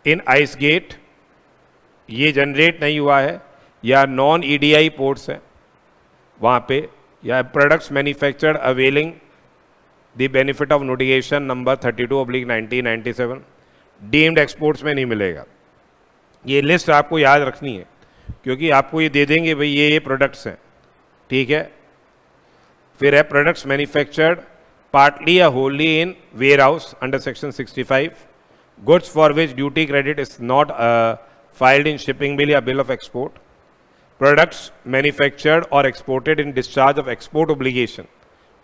in ICEGATE ये generate नहीं हुआ है या non EDI ports है वहाँ पे, या products manufactured availing the benefit of notification number 32/1997 deemed exports में नहीं मिलेगा। ये लिस्ट आपको याद रखनी है क्योंकि आपको ये दे देंगे भाई ये प्रोडक्ट्स हैं, ठीक है। फिर है प्रोडक्ट्स मैन्युफैक्चर्ड पार्टली या wholly in warehouse under section 65, goods for which duty credit is not filed in shipping bill या bill of export, products manufactured और exported in discharge of export obligation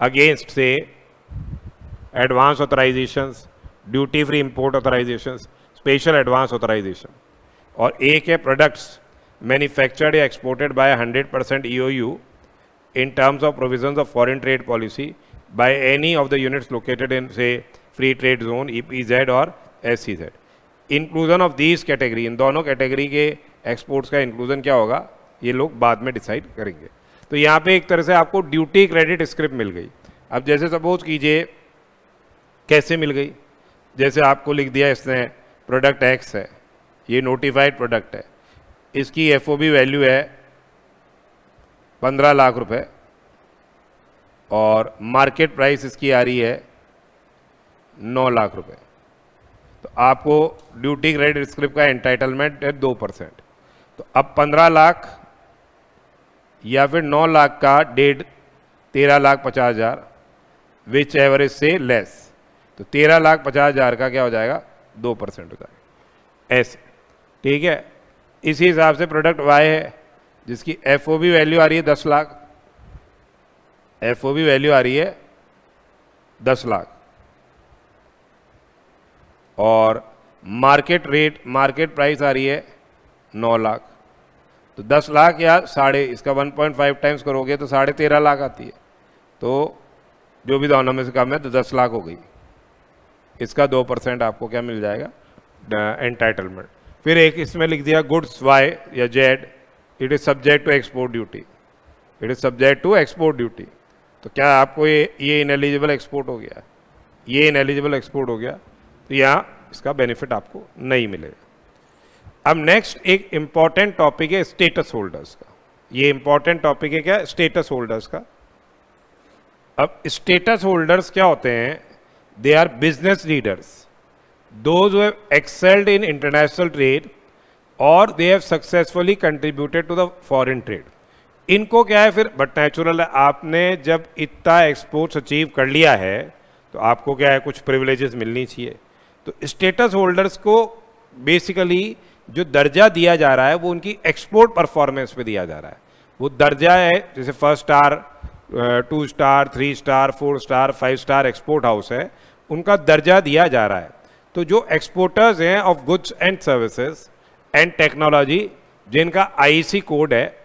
against say advance authorisations, duty free import authorisations, special advance authorisation, और एक है products manufactured या exported by 100% EOU in terms of provisions of foreign trade policy by any of the units located in say free trade zone EPZ और SEZ। Inclusion of these category, इन दोनों category के exports का inclusion क्या होगा ये लोग बाद में डिसाइड करेंगे। तो यहाँ पे एक तरह से आपको ड्यूटी क्रेडिट स्क्रिप्ट मिल गई। अब जैसे सपोज कीजिए कैसे मिल गई, जैसे आपको लिख दिया इसने प्रोडक्ट एक्स है, ये नोटिफाइड प्रोडक्ट है, इसकी FOB वैल्यू है 15 लाख रुपए और मार्केट प्राइस इसकी आ रही है 9 लाख रुपए, तो आपको ड्यूटी क्रेडिट स्क्रिप्ट का एंटाइटलमेंट है 2%। तो अब 15 लाख या फिर 9 लाख का 13,50,000 विच एवरेज से लेस, तो 13,50,000 का क्या हो जाएगा 2% हो जाएगा ऐसे, ठीक है। इसी हिसाब से प्रोडक्ट वाई है जिसकी FOB वैल्यू आ रही है 10 लाख, FOB वैल्यू आ रही है 10 लाख और मार्केट प्राइस आ रही है 9 लाख, तो 10 लाख या इसका 1.5 टाइम्स करोगे तो 13.5 लाख आती है, तो जो भी दोनों में से कम है तो 10 लाख हो गई, इसका 2% आपको क्या मिल जाएगा एंटाइटलमेंट। फिर एक इसमें लिख दिया गुड्स वाई या Z, it is subject to export duty, it is subject to export duty, तो क्या आपको ये इनएलिजिबल एक्सपोर्ट हो गया, ये इनएलिजिबल एक्सपोर्ट हो गया, तो यहाँ इसका बेनिफिट आपको नहीं मिलेगा। अब नेक्स्ट एक इंपॉर्टेंट टॉपिक है स्टेटस होल्डर्स का, ये इंपॉर्टेंट टॉपिक है क्या, स्टेटस होल्डर्स का। अब स्टेटस होल्डर्स क्या होते हैं, they are business leaders, those who have excelled in international trade or they have successfully contributed to the foreign trade। इनको क्या है फिर, बट नेचुरल है, आपने जब इतना एक्सपोर्ट्स अचीव कर लिया है तो आपको क्या है कुछ प्रिविलेजेस मिलनी चाहिए। तो स्टेटस होल्डर्स को बेसिकली जो दर्जा दिया जा रहा है वो उनकी एक्सपोर्ट परफॉर्मेंस पे दिया जा रहा है। वो दर्जा है जैसे 1 star 2 star 3 star 4 star 5 star export house है, उनका दर्जा दिया जा रहा है। तो जो एक्सपोर्टर्स हैं of goods and services and technology जिनका IEC कोड है,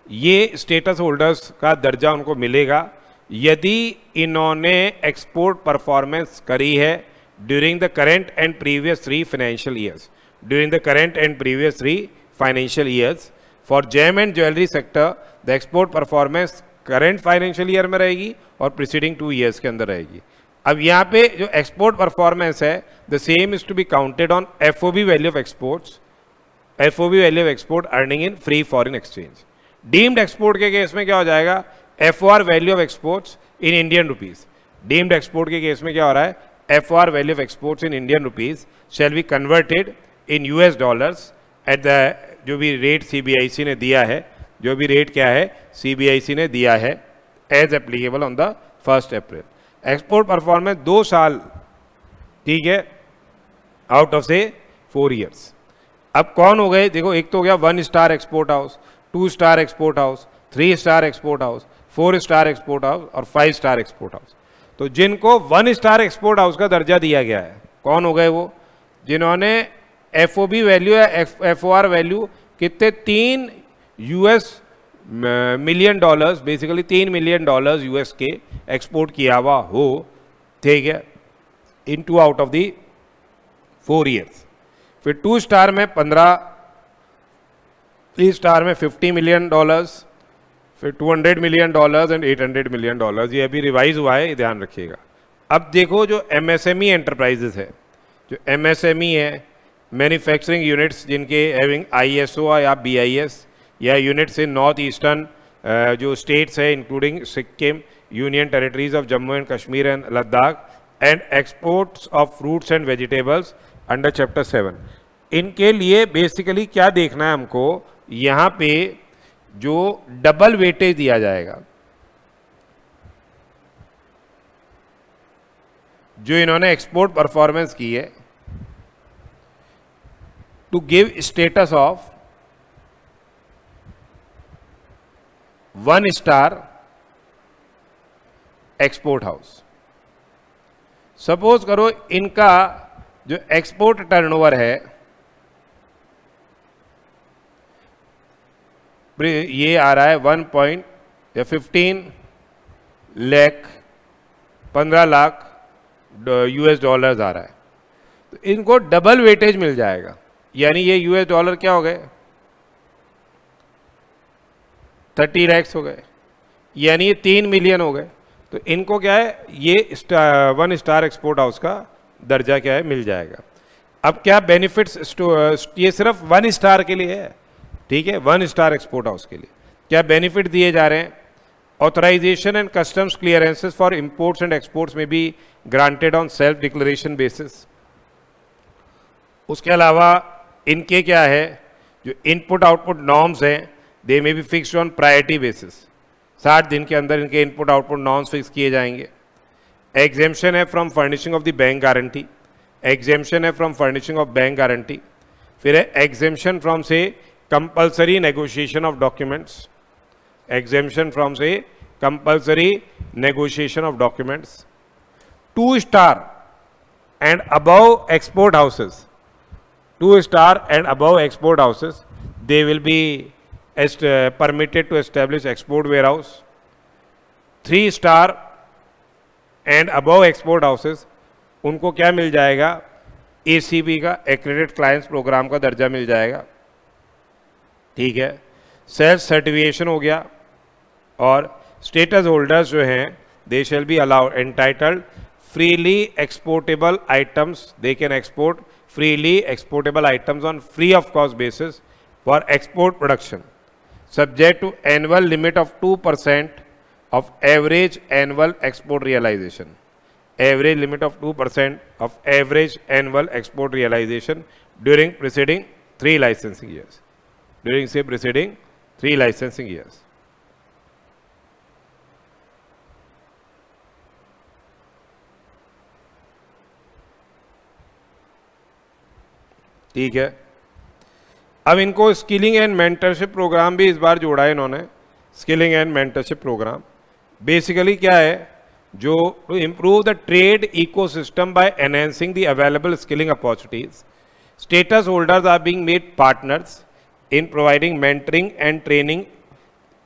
ये स्टेटस होल्डर्स का दर्जा उनको मिलेगा यदि इन्होंने एक्सपोर्ट परफॉर्मेंस करी है during the current and previous 3 financial years, during the current and previous 3 financial years for gem and jewellery sector, the export performance current financial year में रहेगी और प्रीसीडिंग 2 ईयर्स के अंदर रहेगी। अब यहाँ पे जो एक्सपोर्ट परफॉर्मेंस है, the same is to be counted on FOB value of exports, FOB value of export earning in free foreign exchange. Deemed export के केस में क्या हो जाएगा, FOR value of exports in Indian rupees. Deemed export के case में क्या हो रहा है, FOR value of exports in Indian rupees shall be converted in US dollars at the, जो भी रेट सीबीआईसी ने दिया है, जो भी रेट क्या है सीबीआईसी ने दिया है, as applicable on the 1 April. Export performance 2 साल, ठीक है, आउट ऑफ से 4 ईयर्स। अब कौन हो गए, देखो एक तो हो गया 1 star export house, 2 star export house, 3 star export house, 4 star export house और 5 स्टार एक्सपोर्ट हाउस। तो जिनको 1 स्टार एक्सपोर्ट हाउस का दर्जा दिया गया है, कौन हो गए वो, जिन्होंने एफओबी वैल्यू या एफओआर वैल्यू कितने, 3 US million dollars, basically 3 million dollars US के एक्सपोर्ट किया हुआ हो, ठीक है, इन 2 आउट ऑफ दी 4 ईयर्स। फिर 2 स्टार में 15, 3 स्टार में 50 मिलियन डॉलर्स, फिर 200 million dollars and 800 million dollars. ये अभी रिवाइज हुआ है, ध्यान रखिएगा। अब देखो जो एमएसएमई एंटरप्राइजेस है, जो एमएसएमई है, मैन्युफैक्चरिंग यूनिट्स जिनके हैविंग आईएसओ या बीआईएस, या यूनिट्स इन नॉर्थ ईस्टर्न जो स्टेट्स है including Sikkim, union territories of Jammu and Kashmir and Ladakh, and exports of fruits and vegetables under chapter 7। इनके लिए बेसिकली क्या देखना है हमको, यहाँ पे जो डबल वेटेज दिया जाएगा, जो इन्होंने एक्सपोर्ट परफॉर्मेंस की है, to give status of 1 star export house. Suppose करो इनका जो एक्सपोर्ट टर्नओवर है, ये आ रहा है 15 लाख, 15 लाख यूएस डॉलर्स आ रहा है, तो इनको डबल वेटेज मिल जाएगा। यानी ये यूएस डॉलर क्या हो गए, 30 लैक्स हो गए, यानी ये 3 मिलियन हो गए। तो इनको क्या है, ये 1 स्टार एक्सपोर्ट हाउस का दर्जा क्या है, मिल जाएगा। अब क्या बेनिफिट्स, ये सिर्फ 1 स्टार के लिए है, ठीक है, 1 स्टार एक्सपोर्ट हाउस के लिए क्या बेनिफिट दिए जा रहे हैं, authorisation and customs clearances for imports and exports may be granted on self declaration basis. उसके अलावा इनके क्या है, जो इनपुट आउटपुट नॉर्म्स हैं, दे में be fixed on priority basis, 60 दिन के अंदर इनके इनपुट आउटपुट नॉर्म्स फिक्स किए जाएंगे। एग्जेम्पशन है from furnishing of the bank guarantee, exemption है from furnishing of bank guarantee. फिर है exemption from say compulsory negotiation of documents, exemption from say compulsory negotiation of documents. 2 star and above export houses, 2 star and above export houses, they will be permitted to establish export warehouse. 3 star and above export houses, उनको क्या मिल जाएगा, ACB का accredit clients programme का दर्जा मिल जाएगा, ठीक है। Self certification हो गया। और स्टेटस होल्डर्स जो हैं, they shall be allowed entitled freely exportable items, they can export freely exportable items on free of cost basis for export production, subject to annual limit of 2% of average annual export realization, average limit of 2% of average annual export realization during preceding 3 licensing years, during say preceding 3 licensing years. ठीक है। अब इनको skilling and mentorship programme भी इस बार जोड़ा है इन्होंने। Skilling and mentorship programme basically क्या है, जो to improve the trade ecosystem by enhancing the available skilling opportunities, status holders are being made partners in providing mentoring and training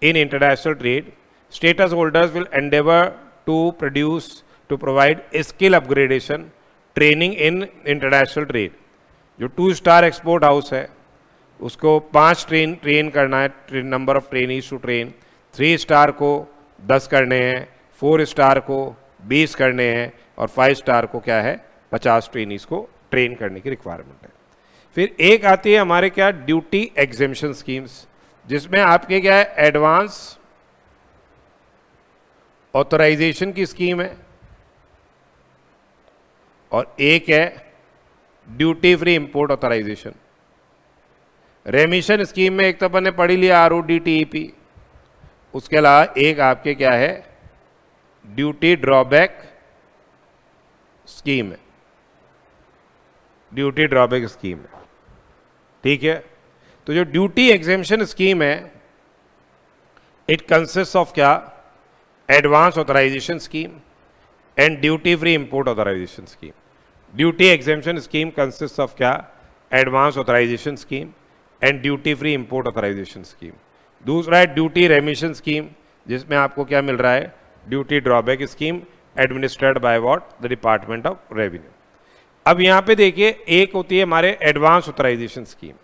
in international trade. Status holders will endeavor to provide skill upgradation training in international trade. जो 2 star export house है उसको 5 train करना है, number of trainees to train, 3 star को 10 करने हैं, 4 star को 20 करने हैं और 5 स्टार को क्या है 50 ट्रेनीज को ट्रेन करने की रिक्वायरमेंट है। फिर एक आती है हमारे क्या ड्यूटी एग्जेम्पशन स्कीम्स, जिसमें आपके क्या है एडवांस ऑथराइजेशन की स्कीम है और एक है duty free import authorisation. Remission scheme में एक तो अपन ने पढ़ी लिया RODTEP, उसके अलावा एक आपके क्या है ड्यूटी ड्रॉबैक स्कीम है, ड्यूटी ड्रॉबैक स्कीम है, ठीक है। तो जो ड्यूटी एग्जेम्पशन स्कीम है इट कंसिस्ट ऑफ क्या advance authorisation scheme and duty free import authorisation scheme. Duty exemption scheme consist of क्या advance authorisation scheme and duty free import authorisation scheme. दूसरा है ड्यूटी रेमिशन स्कीम, जिसमें आपको क्या मिल रहा है duty drawback scheme administered by what the department of revenue. अब यहाँ पे देखिए एक होती है हमारे एडवांस ऑथराइजेशन स्कीम,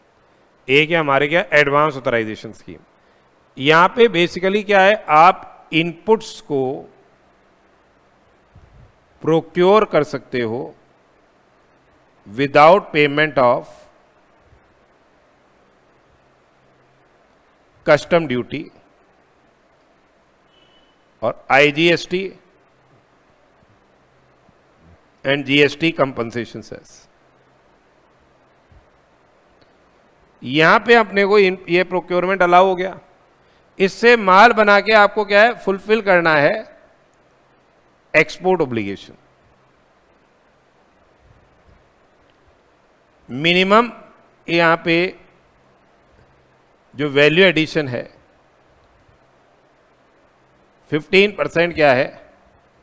एक है हमारे क्या एडवांस ऑथराइजेशन स्कीम। यहाँ पे बेसिकली क्या है आप इनपुट्स को प्रोक्योर कर सकते हो without payment of custom duty और IGST and GST compensation cess. यहां पे अपने को ये प्रोक्योरमेंट अलाउ हो गया, इससे माल बना के आपको क्या है फुलफिल करना है एक्सपोर्ट ऑब्लिगेशन। मिनिमम यहां पे जो वैल्यू एडिशन है 15% क्या है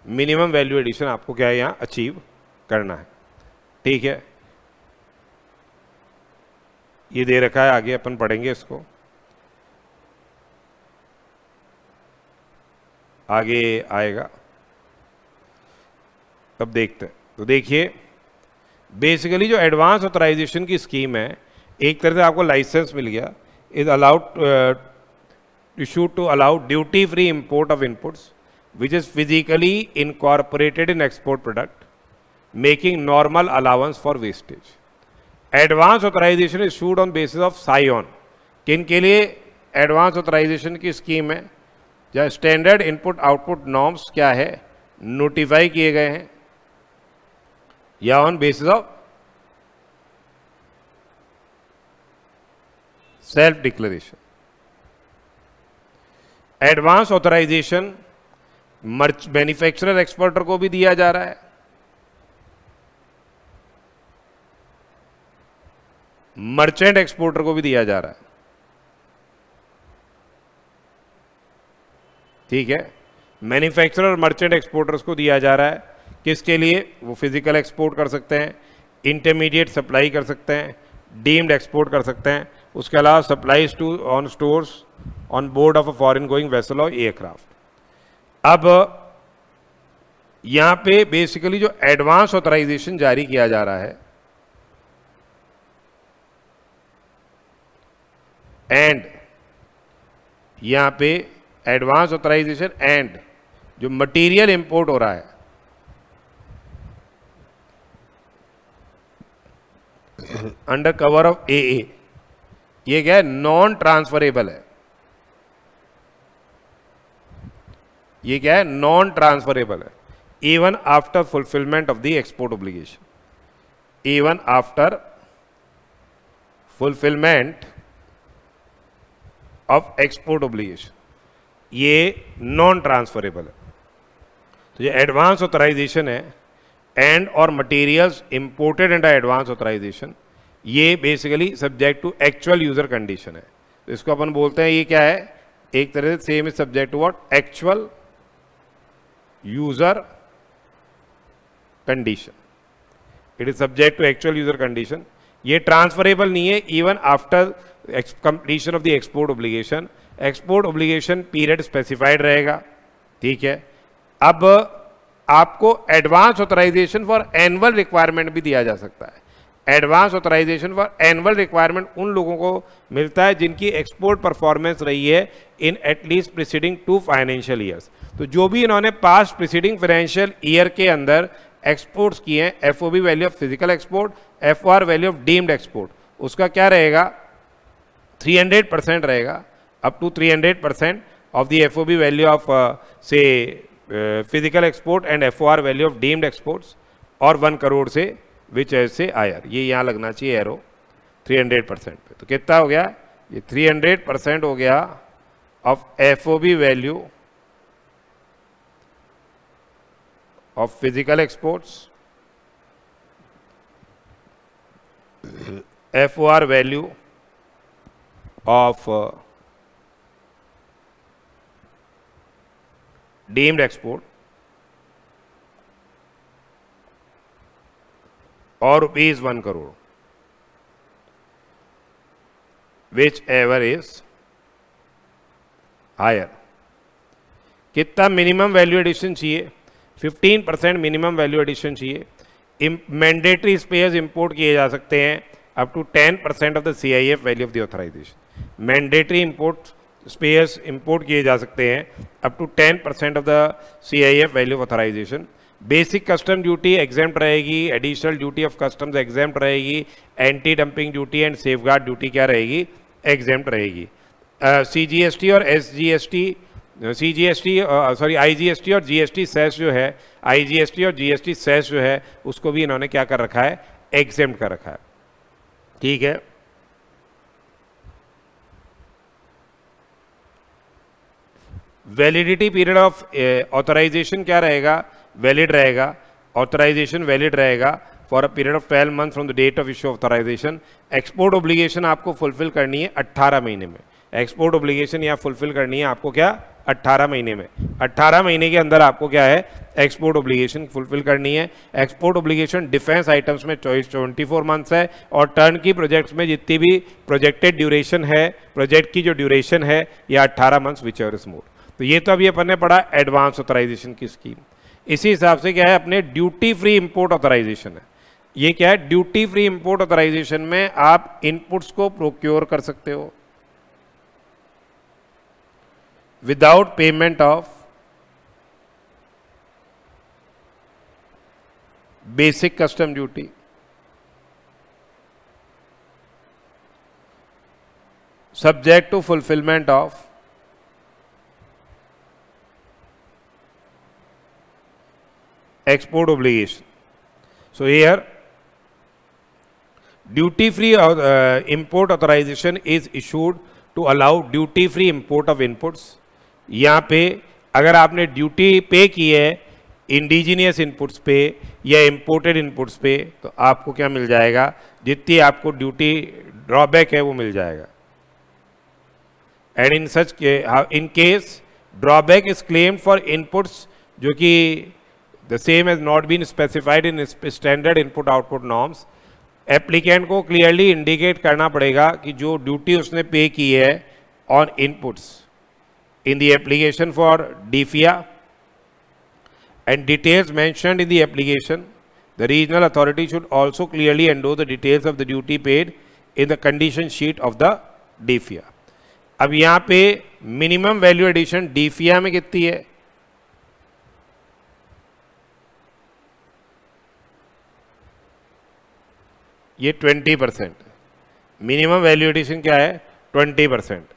मिनिमम वैल्यू एडिशन आपको क्या है यहां अचीव करना है, ठीक है। ये दे रखा है, आगे अपन पढ़ेंगे इसको, आगे आएगा तब देखते हैं। तो देखिए बेसिकली जो एडवांस ऑथराइजेशन की स्कीम है एक तरह से आपको लाइसेंस मिल गया, is allowed issued to allow duty free import of inputs which is physically incorporated in export product, making normal allowance for wastage. Advance authorization is issued on basis of SION. किन के लिए advance authorisation की scheme है जहाँ standard input output norms क्या है notify किए गए हैं या on basis of self declaration. Advance authorisation manufacturer exporter को भी दिया जा रहा है, मर्चेंट एक्सपोर्टर को भी दिया जा रहा है, ठीक है। मैन्युफैक्चरर और मर्चेंट एक्सपोर्टर्स को दिया जा रहा है किसके लिए, वो फिजिकल एक्सपोर्ट कर सकते हैं, इंटरमीडिएट सप्लाई कर सकते हैं, डीम्ड एक्सपोर्ट कर सकते हैं, उसके अलावा supplies to on stores on board of a foreign going vessel और एयरक्राफ्ट। अब यहां पे बेसिकली जो एडवांस ऑथराइजेशन जारी किया जा रहा है एंड यहां पे एडवांस ऑथराइजेशन एंड जो मटेरियल इंपोर्ट हो रहा है अंडर कवर ऑफ AA, ये क्या है नॉन ट्रांसफरेबल है, ये क्या है नॉन ट्रांसफरेबल है even after fulfilment of the export obligation, even after fulfilment of export obligation ये नॉन ट्रांसफरेबल है। तो ये एडवांस ऑथराइजेशन है एंड और materials imported under advance authorisation ये basically subject to actual user condition है। तो इसको अपन बोलते हैं ये क्या है एक तरह से same is subject to what actual user condition, it is subject to actual user condition. ये ट्रांसफरेबल नहीं है even after completion of the export obligation. Export obligation period specified रहेगा ठीक है। अब आपको advance authorisation for annual requirement भी दिया जा सकता है। Advance authorisation for annual requirement उन लोगों को मिलता है जिनकी एक्सपोर्ट परफॉर्मेंस रही है in at least preceding 2 financial years. तो जो भी इन्होंने पास्ट प्रीसीडिंग फाइनेंशियल ईयर के अंदर एक्सपोर्ट्स किए हैं, FOB value of physical export, FOR value of deemed export, उसका क्या रहेगा 300% रहेगा, up to 300% of the FOB value of say physical export and FOR value of deemed exports, और 1 करोड़ से विच ऐसे आयर, ये यहाँ लगना चाहिए एरो 300% पे। तो कितना हो गया ये 300% हो गया of FOB value of physical exports, FOR value of deemed export और rupees 1 crore, whichever is higher. कितना मिनिमम वैल्यू एडिशन चाहिए 15% मिनिमम वैल्यू एडिशन चाहिए। मैंडेटरी स्पेयर्स इंपोर्ट किए जा सकते हैं up to 10% of the CIF value of the authorisation. Mandatory import spares import किए जा सकते हैं up to 10% of the CIF value of authorisation. Basic custom duty exempt रहेगी, additional duty of customs exempt रहेगी, anti dumping duty and safeguard duty क्या रहेगी exempt रहेगी। CGST और SGST, IGST और GST सेस जो है, IGST और GST सेस जो है उसको भी इन्होंने क्या कर रखा है एग्जेम्प्ट कर रखा है। ठीक है, वैलिडिटी पीरियड ऑफ ऑथराइजेशन क्या रहेगा वैलिड रहेगा, ऑथराइजेशन वैलिड रहेगा for a period of 12 month from the date of issue of authorisation. Export obligation आपको फुलफिल करनी है 18 महीने में। एक्सपोर्ट ऑब्लिगेशन यहाँ फुलफिल करनी है आपको क्या 18 महीने में। 18 महीने के अंदर आपको क्या है एक्सपोर्ट ऑब्लिगेशन फुलफिल करनी है। एक्सपोर्ट ऑब्लिगेशन डिफेंस आइटम्स में 24 मंथ्स है, और टर्न की प्रोजेक्ट्स में जितनी भी प्रोजेक्टेड ड्यूरेशन है, प्रोजेक्ट की जो ड्यूरेशन है या 18 months which ever is more. तो ये तो अभी अपन ने पढ़ा एडवांस ऑथराइजेशन की स्कीम। इसी हिसाब से क्या है अपने ड्यूटी फ्री इंपोर्ट ऑथराइजेशन है। ये क्या है ड्यूटी फ्री इंपोर्ट ऑथराइजेशन में आप इनपुट्स को प्रोक्योर कर सकते हो without payment of basic custom duty, subject to fulfilment of export obligation. So here duty free import authorization is issued to allow duty free import of inputs. यहाँ पे अगर आपने ड्यूटी पे की है इंडिजीनियस इनपुट्स पे या इंपोर्टेड इनपुट्स पे तो आपको क्या मिल जाएगा, जितनी आपको ड्यूटी ड्रॉबैक है वो मिल जाएगा। And in such in case drawback is claimed for inputs जो कि the same has not been specified in standard input output norms, applicant को क्लियरली इंडिकेट करना पड़ेगा कि जो ड्यूटी उसने पे की है on inputs in the application for DFIA and details mentioned in the application, the regional authority should also clearly endorse the details of the duty paid in the condition sheet of the DFIA. अब यहाँ पे minimum value addition DFIA में कितनी है, ये 20%। Minimum value addition क्या है 20%।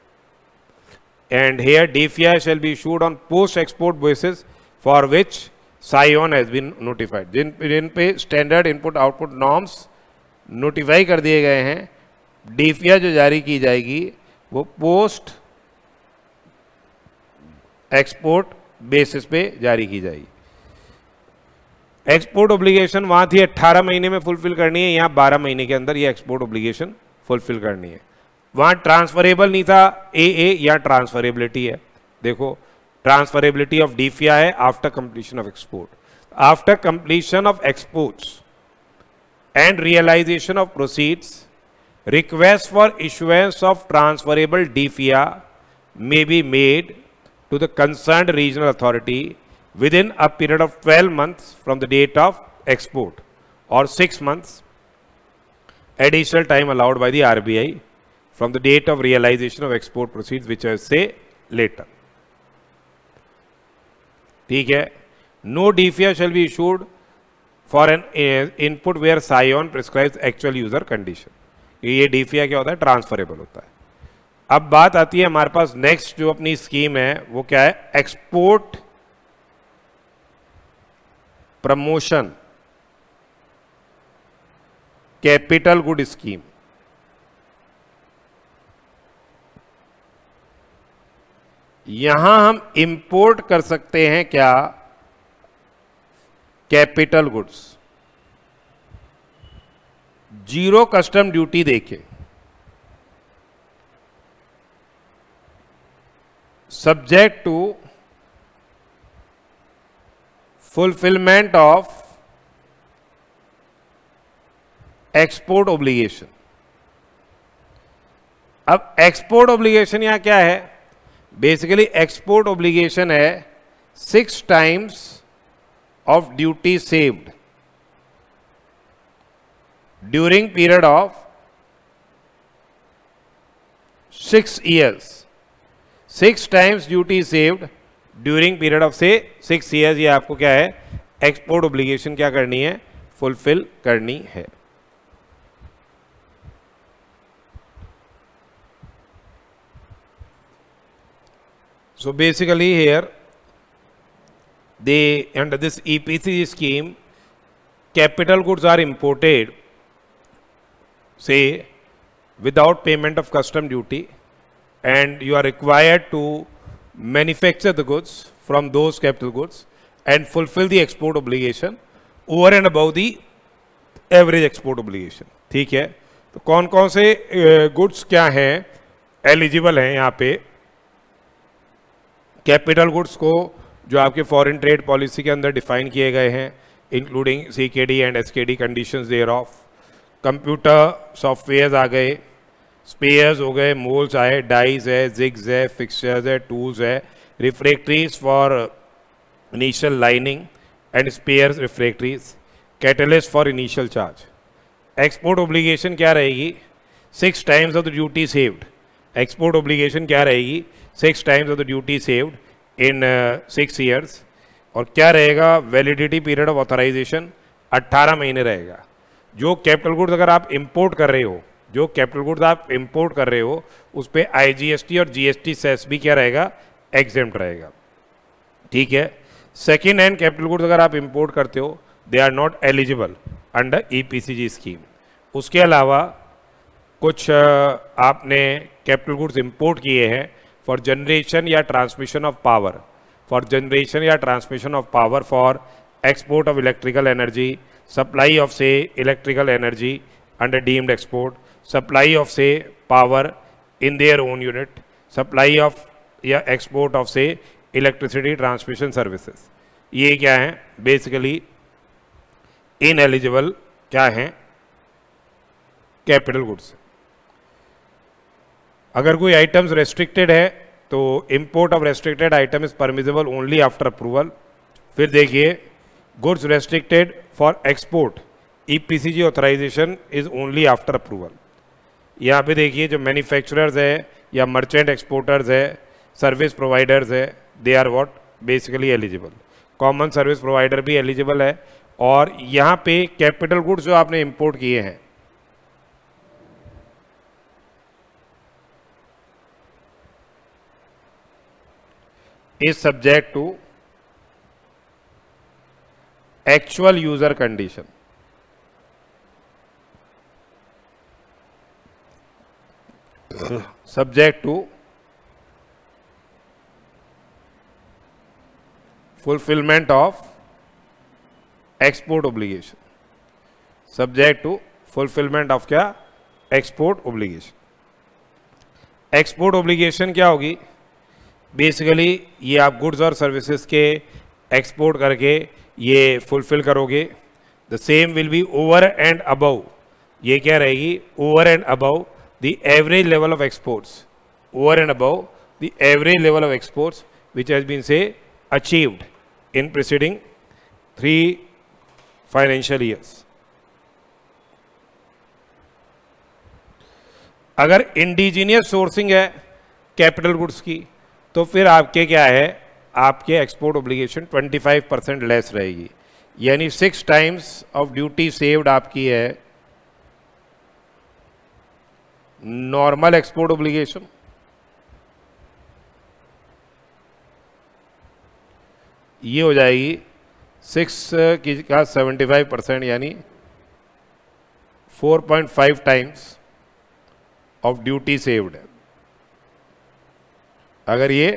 And here DFIA shall be issued on post export basis for which SION has been notified. जिन पे standard input output norms notify कर दिए गए हैं, DFIA जो जारी की जाएगी वो पोस्ट एक्सपोर्ट बेसिस पे जारी की जाएगी। एक्सपोर्ट ऑब्लिगेशन वहां थी 18 महीने में फुलफिल करनी है, यहाँ 12 महीने के अंदर ये एक्सपोर्ट ऑब्लिगेशन फुलफिल करनी है। वहां ट्रांसफरेबल नहीं था AA, या ट्रांसफरेबिलिटी है। देखो ट्रांसफरेबिलिटी ऑफ DFIA है after completion of export. After completion of exports and realisation of proceeds, request for issuance of transferable DFIA may be made to the concerned regional authority within a period of 12 months from the date of export, or 6 months additional time allowed by the RBI from the date of realization of export proceeds, which I say later. ठीक है. No DFIA shall be issued for an input where SION prescribes actual user condition. ये DFIA क्या होता है? Transferable होता है. अब बात आती है हमारे पास नेक्स्ट जो अपनी स्कीम है वो क्या है? Export promotion capital good scheme. यहां हम इंपोर्ट कर सकते हैं क्या? Capital goods, zero custom duty देके, subject to fulfillment of export obligation. अब export obligation यहां क्या है? बेसिकली export obligation है 6 times of duty saved during period of 6 years. 6 times duty saved during period of से 6 years. ये आपको क्या है? एक्सपोर्ट ओब्लिगेशन क्या करनी है? फुलफिल करनी है. So basically here they under this EPCG scheme, capital goods are imported, say without payment of custom duty, and you are required to manufacture the goods from those capital goods and fulfill the export obligation over and above the average export obligation. ठीक है. तो कौन कौन से goods क्या हैं eligible हैं यहाँ पे? कैपिटल गुड्स को जो आपके फॉरेन ट्रेड पॉलिसी के अंदर डिफाइन किए गए हैं, including CKD and SKD conditions thereof. Computer software आ गए, स्पेयर्स हो गए, मोल्स आए, डाइज है, जिग्स है, फिक्सचर्स है, टूल्स है, refractories for initial lining and spheres refractories, catalyst for initial charge. Export obligation क्या रहेगी? 6 times of the duty saved. Export obligation क्या रहेगी? 6 times of the duty saved in 6 years. और क्या रहेगा? वैलिडिटी पीरियड ऑफ ऑथराइजेशन 18 महीने रहेगा. जो कैपिटल गुड्स अगर आप इंपोर्ट कर रहे हो, जो कैपिटल गुड्स आप इंपोर्ट कर रहे हो उस पे IGST और GST सेस भी क्या रहेगा? एग्जेम्प्ट रहेगा. ठीक है. सेकेंड हैंड कैपिटल गुड्स अगर आप इंपोर्ट करते हो, they are not eligible under EPCG scheme. उसके अलावा कुछ आपने कैपिटल गुड्स इंपोर्ट किए हैं फॉर जनरेशन या transmission of power, for generation या transmission of power, for export of electrical energy, supply of say electrical energy under deemed export, supply of say power in their own unit, supply of या export of say electricity transmission services. ये क्या है? Basically ineligible क्या है? Capital goods. अगर कोई items restricted है तो import of restricted item is permissible only after approval. फिर देखिए, goods restricted for export EPCG authorisation is only after approval. यहाँ पे देखिए, जो मैन्युफैक्चरर्स है या मर्चेंट एक्सपोर्टर्स है, सर्विस प्रोवाइडर्स है, they are what? Basically eligible. Common service provider भी एलिजिबल है. और यहाँ पे कैपिटल गुड्स जो आपने इंपोर्ट किए हैं, is subject to actual user condition. subject to fulfillment of export obligation. Subject to fulfillment of क्या? Export obligation. Export obligation क्या होगी? बेसिकली ये आप गुड्स और सर्विसेज के एक्सपोर्ट करके ये फुलफिल करोगे. The same will be over and above. ये क्या रहेगी? Over and above the average level of exports, over and above the average level of exports which has been say achieved in preceding 3 financial years. अगर indigenous sourcing है capital goods की, तो फिर आपके क्या है, आपके एक्सपोर्ट ऑब्लिगेशन 25% लेस रहेगी, यानी 6 टाइम्स ऑफ ड्यूटी सेव्ड आपकी है नॉर्मल एक्सपोर्ट ऑब्लिगेशन, ये हो जाएगी 6 की का 75% यानी 4.5 टाइम्स ऑफ ड्यूटी सेव्ड है। अगर ये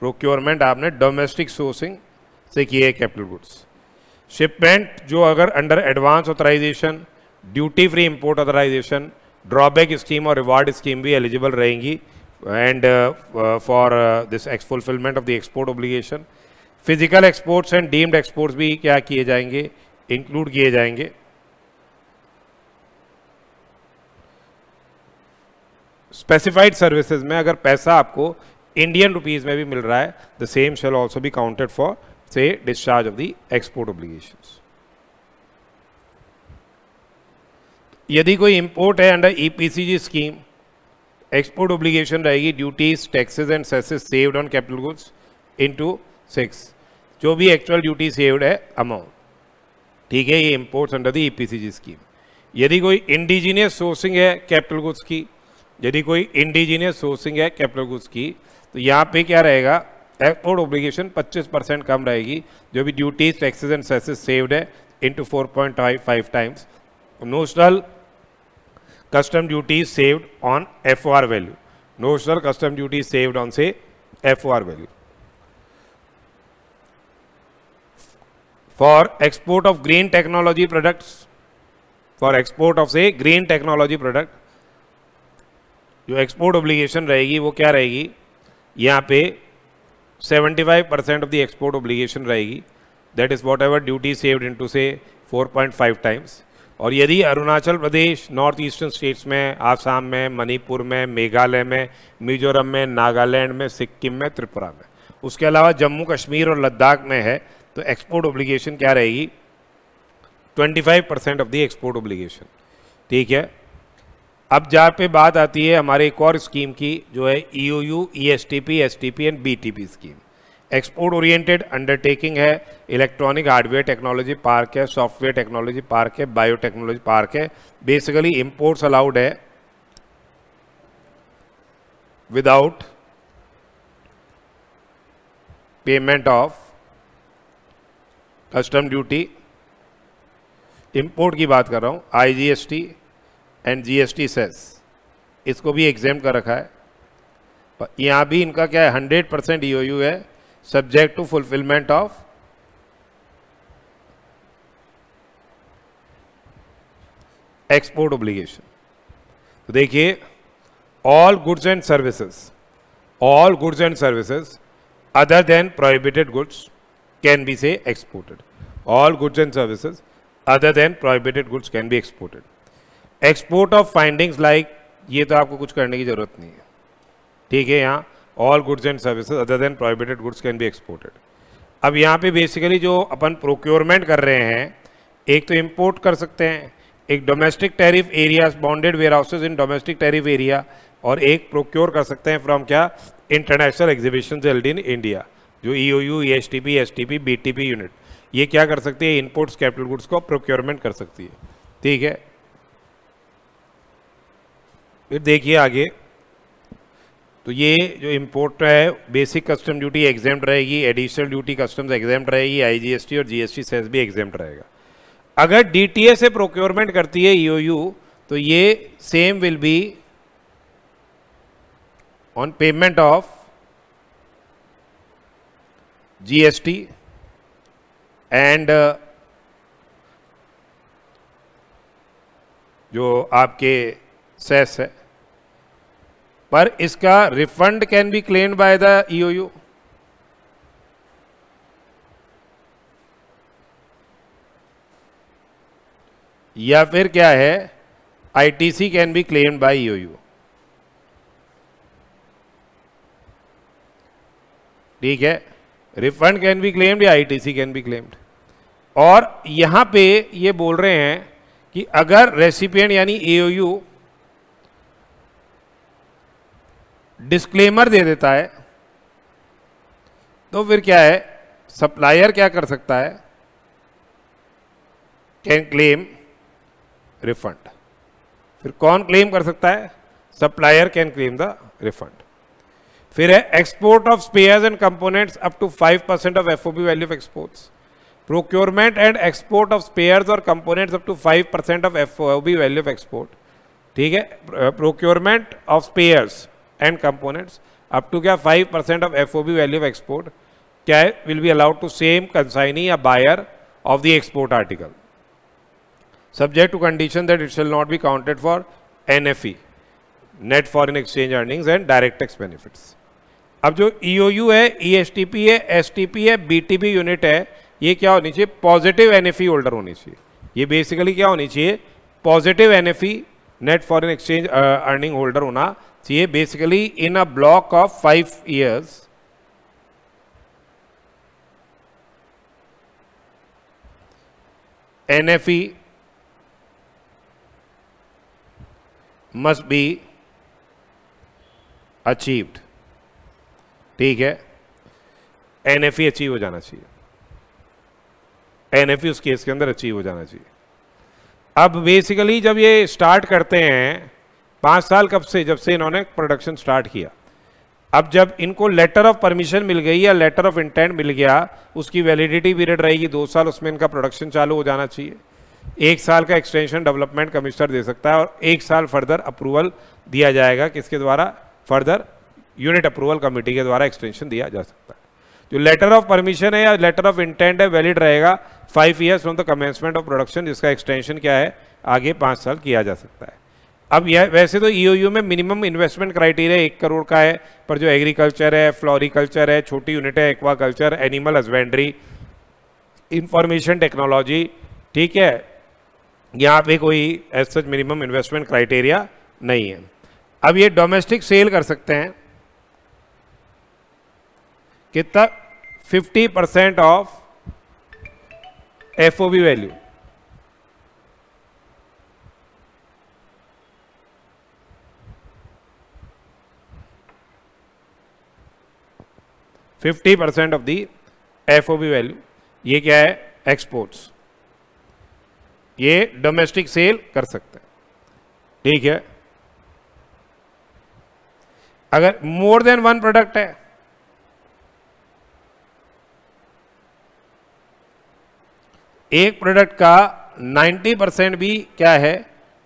प्रोक्योरमेंट आपने डोमेस्टिक सोर्सिंग से किए है कैपिटल गुड्स। शिपमेंट जो अगर under advance authorisation, duty free import authorisation, drawback scheme और रिवार्ड स्कीम भी एलिजिबल रहेंगी and for this fulfilment of the export obligation. Physical exports and deemed exports भी क्या किए जाएंगे, इंक्लूड किए जाएंगे। स्पेसिफाइड सर्विसेज में अगर पैसा आपको इंडियन रुपीज में भी मिल रहा है, the same shall also be counted for से discharge of the export obligations. यदि कोई इंपोर्ट है under EPCG scheme, export obligation रहेगी duties, taxes and cesses saved on capital goods into 6, जो भी एक्चुअल ड्यूटी सेव्ड है अमाउंट, ठीक है, ये imports under the EPCG scheme. यदि कोई इंडिजीनियस सोर्सिंग है कैपिटल गुड्स की, यदि कोई इंडिजीनियस सोर्सिंग है कैपिटल गुड्स की, तो यहाँ पे क्या रहेगा, एक्सपोर्ट ऑब्लिगेशन 25% कम रहेगी, जो भी duties, taxes and cesses saved है into 4.5 times notional custom duties saved on FOR value, notional custom duties saved on say FOR value. For export of green technology products, for export of say green technology product, जो export obligation रहेगी वो क्या रहेगी, यहाँ पे 75% of the export obligation रहेगी, that is what ever duty saved into से 4.5 times. और यदि Arunachal Pradesh, north eastern states में, आसाम में, मणिपुर में, मेघालय में, मिजोरम में, नागालैंड में, सिक्किम में, त्रिपुरा में, उसके अलावा जम्मू कश्मीर और लद्दाख में है, तो एक्सपोर्ट ऑब्लिगेशन क्या रहेगी, 25% ऑफ द एक्सपोर्ट ऑब्लिगेशन, ठीक है। अब जहाँ पे बात आती है हमारे एक और स्कीम की, जो है EOU, ESTP, STP and BTP scheme. Export oriented undertaking है, इलेक्ट्रॉनिक हार्डवेयर टेक्नोलॉजी पार्क है, सॉफ्टवेयर टेक्नोलॉजी पार्क है, बायोटेक्नोलॉजी पार्क है। बेसिकली इंपोर्ट्स अलाउड है without payment of custom duty. Import की बात कर रहा हूं, IGST एंड GST सेस, इसको भी एग्जेम्प्ट कर रखा है। यहां भी इनका क्या है, 100% EOU है, subject to fulfilment of export obligation. तो देखिए, all goods and services other than prohibited goods can be से exported. All goods and services other than prohibited goods can be exported. Export of findings like, ये तो आपको कुछ करने की जरूरत नहीं है, ठीक है। यहाँ all goods and services other than prohibited goods can be exported. अब यहाँ पे बेसिकली जो अपन प्रोक्योरमेंट कर रहे हैं, एक तो इंपोर्ट कर सकते हैं, एक domestic tariff area, bonded warehouses in domestic tariff area, और एक प्रोक्योर कर सकते हैं फ्रॉम क्या, international exhibition held in India, जो EOU, ESTP, STP, BTP unit, ये क्या कर सकती है, इनपुट्स कैपिटल गुड्स को प्रोक्योरमेंट कर सकती है, ठीक है। फिर देखिए आगे, तो ये जो इंपोर्ट है, बेसिक कस्टम ड्यूटी एग्जेम्प्ट रहेगी, एडिशनल ड्यूटी कस्टम्स एग्जेम्प्ट रहेगी, IGST और GST सेस भी एग्जेम्प्ट रहेगा। अगर DTA से प्रोक्योरमेंट करती है EOU, तो ये same will be on payment of GST and जो आपके सेस है, पर इसका refund can be claimed by the EOU। या फिर क्या है, ITC can be claimed by EOU। ठीक है, रिफंड कैन बी क्लेम्ड या आईटीसी कैन बी क्लेम्ड। और यहां पे ये बोल रहे हैं कि अगर रेसिपिएंट यानी एओयू डिस्क्लेमर दे देता है तो फिर क्या है, सप्लायर क्या कर सकता है, कैन क्लेम रिफंड। फिर कौन क्लेम कर सकता है, supplier can claim the refund. फिर है export of spares and components up to 5% of FOB value of exports. Procurement and export of spares और components up to 5% of FOB value of export. ठीक है, procurement of spares and components up to क्या 5% of FOB value of export क्या है, will be allowed to same consignee या buyer of the export article, subject to condition that it shall not be counted for NFE, net foreign exchange earnings and direct tax benefits। अब जो EOU है, ESTP है, STP है, BTP unit है, ये क्या होनी चाहिए, पॉजिटिव NFE होल्डर होनी चाहिए। ये बेसिकली क्या होनी चाहिए, positive NFE net foreign exchange earning holder होना चाहिए। Basically in a block of 5 years NFE must be achieved। ठीक है, NFE अचीव हो जाना चाहिए, NFE उस केस के अंदर अचीव हो जाना चाहिए। अब बेसिकली जब ये स्टार्ट करते हैं 5 साल कब से, जब से इन्होंने प्रोडक्शन स्टार्ट किया। अब जब इनको लेटर ऑफ परमिशन मिल गई या लेटर ऑफ इंटेंट मिल गया, उसकी वैलिडिटी पीरियड रहेगी 2 साल, उसमें इनका प्रोडक्शन चालू हो जाना चाहिए। 1 साल का एक्सटेंशन डेवलपमेंट कमिश्नर दे सकता है और 1 साल फर्दर अप्रूवल दिया जाएगा, किसके द्वारा, फर्दर यूनिट अप्रूवल कमेटी के द्वारा एक्सटेंशन दिया जा सकता है। जो लेटर ऑफ परमिशन है या लेटर ऑफ इंटेंट है वैलिड रहेगा 5 years from the commencement of production, जिसका एक्सटेंशन क्या है, आगे 5 साल किया जा सकता है। अब यह वैसे तो ईओयू में मिनिमम इन्वेस्टमेंट क्राइटेरिया 1 करोड़ का है, पर जो एग्रीकल्चर है, फ्लोरिकल्चर है, छोटी यूनिट है, aquaculture, animal husbandry, information technology, ठीक है, यहाँ पे कोई as such minimum investment criteria नहीं है। अब ये डोमेस्टिक सेल कर सकते हैं कितना, 50% of FOB value. %50 of the FOB value, ये क्या है, एक्सपोर्ट्स, ये डोमेस्टिक सेल कर सकते हैं। ठीक है, अगर मोर देन 1 प्रोडक्ट है, एक प्रोडक्ट का 90% भी क्या है,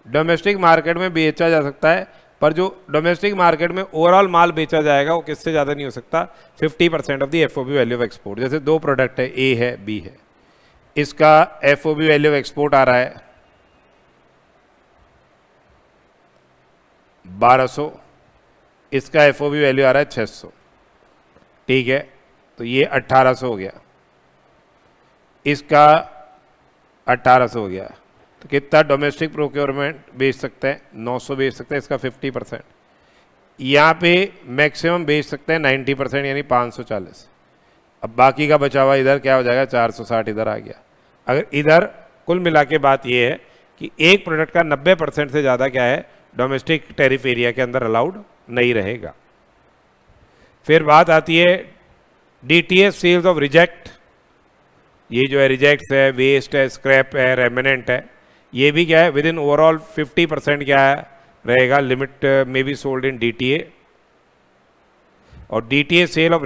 डोमेस्टिक मार्केट में बेचा जा सकता है, पर जो डोमेस्टिक मार्केट में ओवरऑल माल बेचा जाएगा वो किससे ज़्यादा नहीं हो सकता, 50% of the FOB value of export. जैसे 2 प्रोडक्ट है, ए है, बी है, इसका एफओबी वैल्यू ऑफ एक्सपोर्ट आ रहा है 1200, इसका एफओबी वैल्यू आ रहा है 600। ठीक है, तो ये 1800 हो गया, इसका 1800 हो गया, तो कितना डोमेस्टिक प्रोक्योरमेंट बेच सकते हैं, 900 बेच सकते हैं, इसका 50%। यहाँ पे मैक्सिमम बेच सकते हैं 90%, यानी 540। अब बाकी का बचा हुआ इधर क्या हो जाएगा, 460 इधर आ गया। अगर इधर कुल मिला के बात ये है कि एक प्रोडक्ट का 90% से ज़्यादा क्या है, डोमेस्टिक टैरिफ एरिया के अंदर अलाउड नहीं रहेगा। फिर बात आती है डीटीएस सेल्स ऑफ रिजेक्ट, ये जो है रिजेक्ट्स है, वेस्ट है, स्क्रैप है, रेमिनेंट है, ये भी क्या है, विद इन ओवरऑल 50% क्या है रहेगा, लिमिट में बी सोल्ड इन डीटीए। और DTA sale of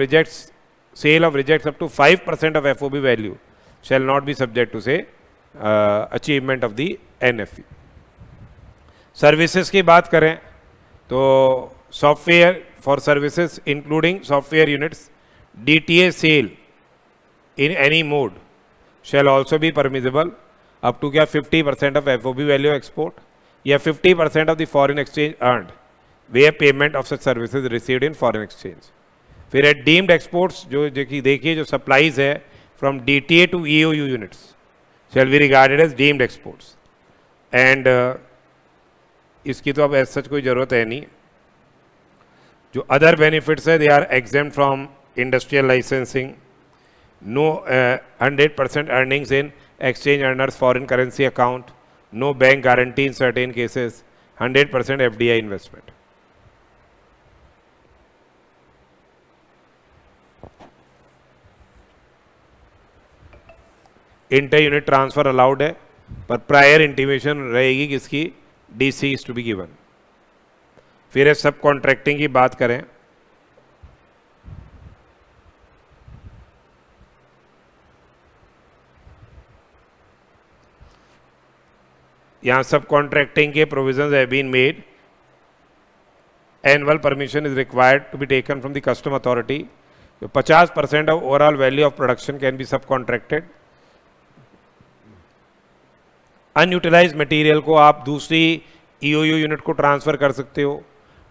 rejects up to 5% of FOB value shall not be subject to से achievement of the NFE. Services की बात करें तो software for services including software units, DTA sale in any mode shall also be permissible up to क्या 50% of FOB value export या 50% of the foreign exchange earned where payment of such services received in foreign exchange। फिर है deemed exports, जो देखिए जो supplies है from DTA to EOU units shall be regarded as deemed exports and इसकी तो अब as such कोई ज़रूरत है नहीं। जो other benefits है they are exempt from industrial licensing, no 100% earnings in exchange earners foreign currency account, no bank guarantee in certain cases, 100% FDI investment. Inter unit transfer allowed है, पर प्रायर इंटीमेशन रहेगी किसकी, DC is to be given. फिर sub contracting की बात करें, यहां sub contracting के provisions have been made. Annual permission is required to be taken from the custom authority. 50% of overall value of production can be sub contracted. Unutilised material को आप दूसरी EOU unit को transfer कर सकते हो,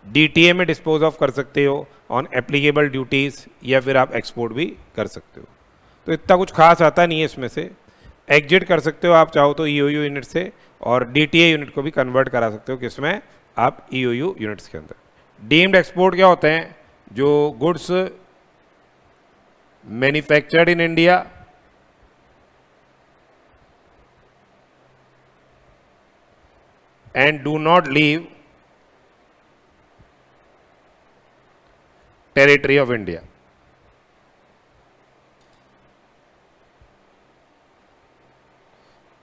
DTA में dispose of कर सकते हो ऑन एप्लीकेबल ड्यूटीज, या फिर आप एक्सपोर्ट भी कर सकते हो. तो इतना कुछ खास आता नहीं है इसमें से. एग्जिट कर सकते हो आप चाहो तो ईओयू यूनिट से, और डीटीए यूनिट को भी कन्वर्ट करा सकते हो किसमें, आप ईओयू यूनिट्स के अंदर. डीम्ड एक्सपोर्ट क्या होते हैं, जो goods manufactured in India and do not leave territory of India.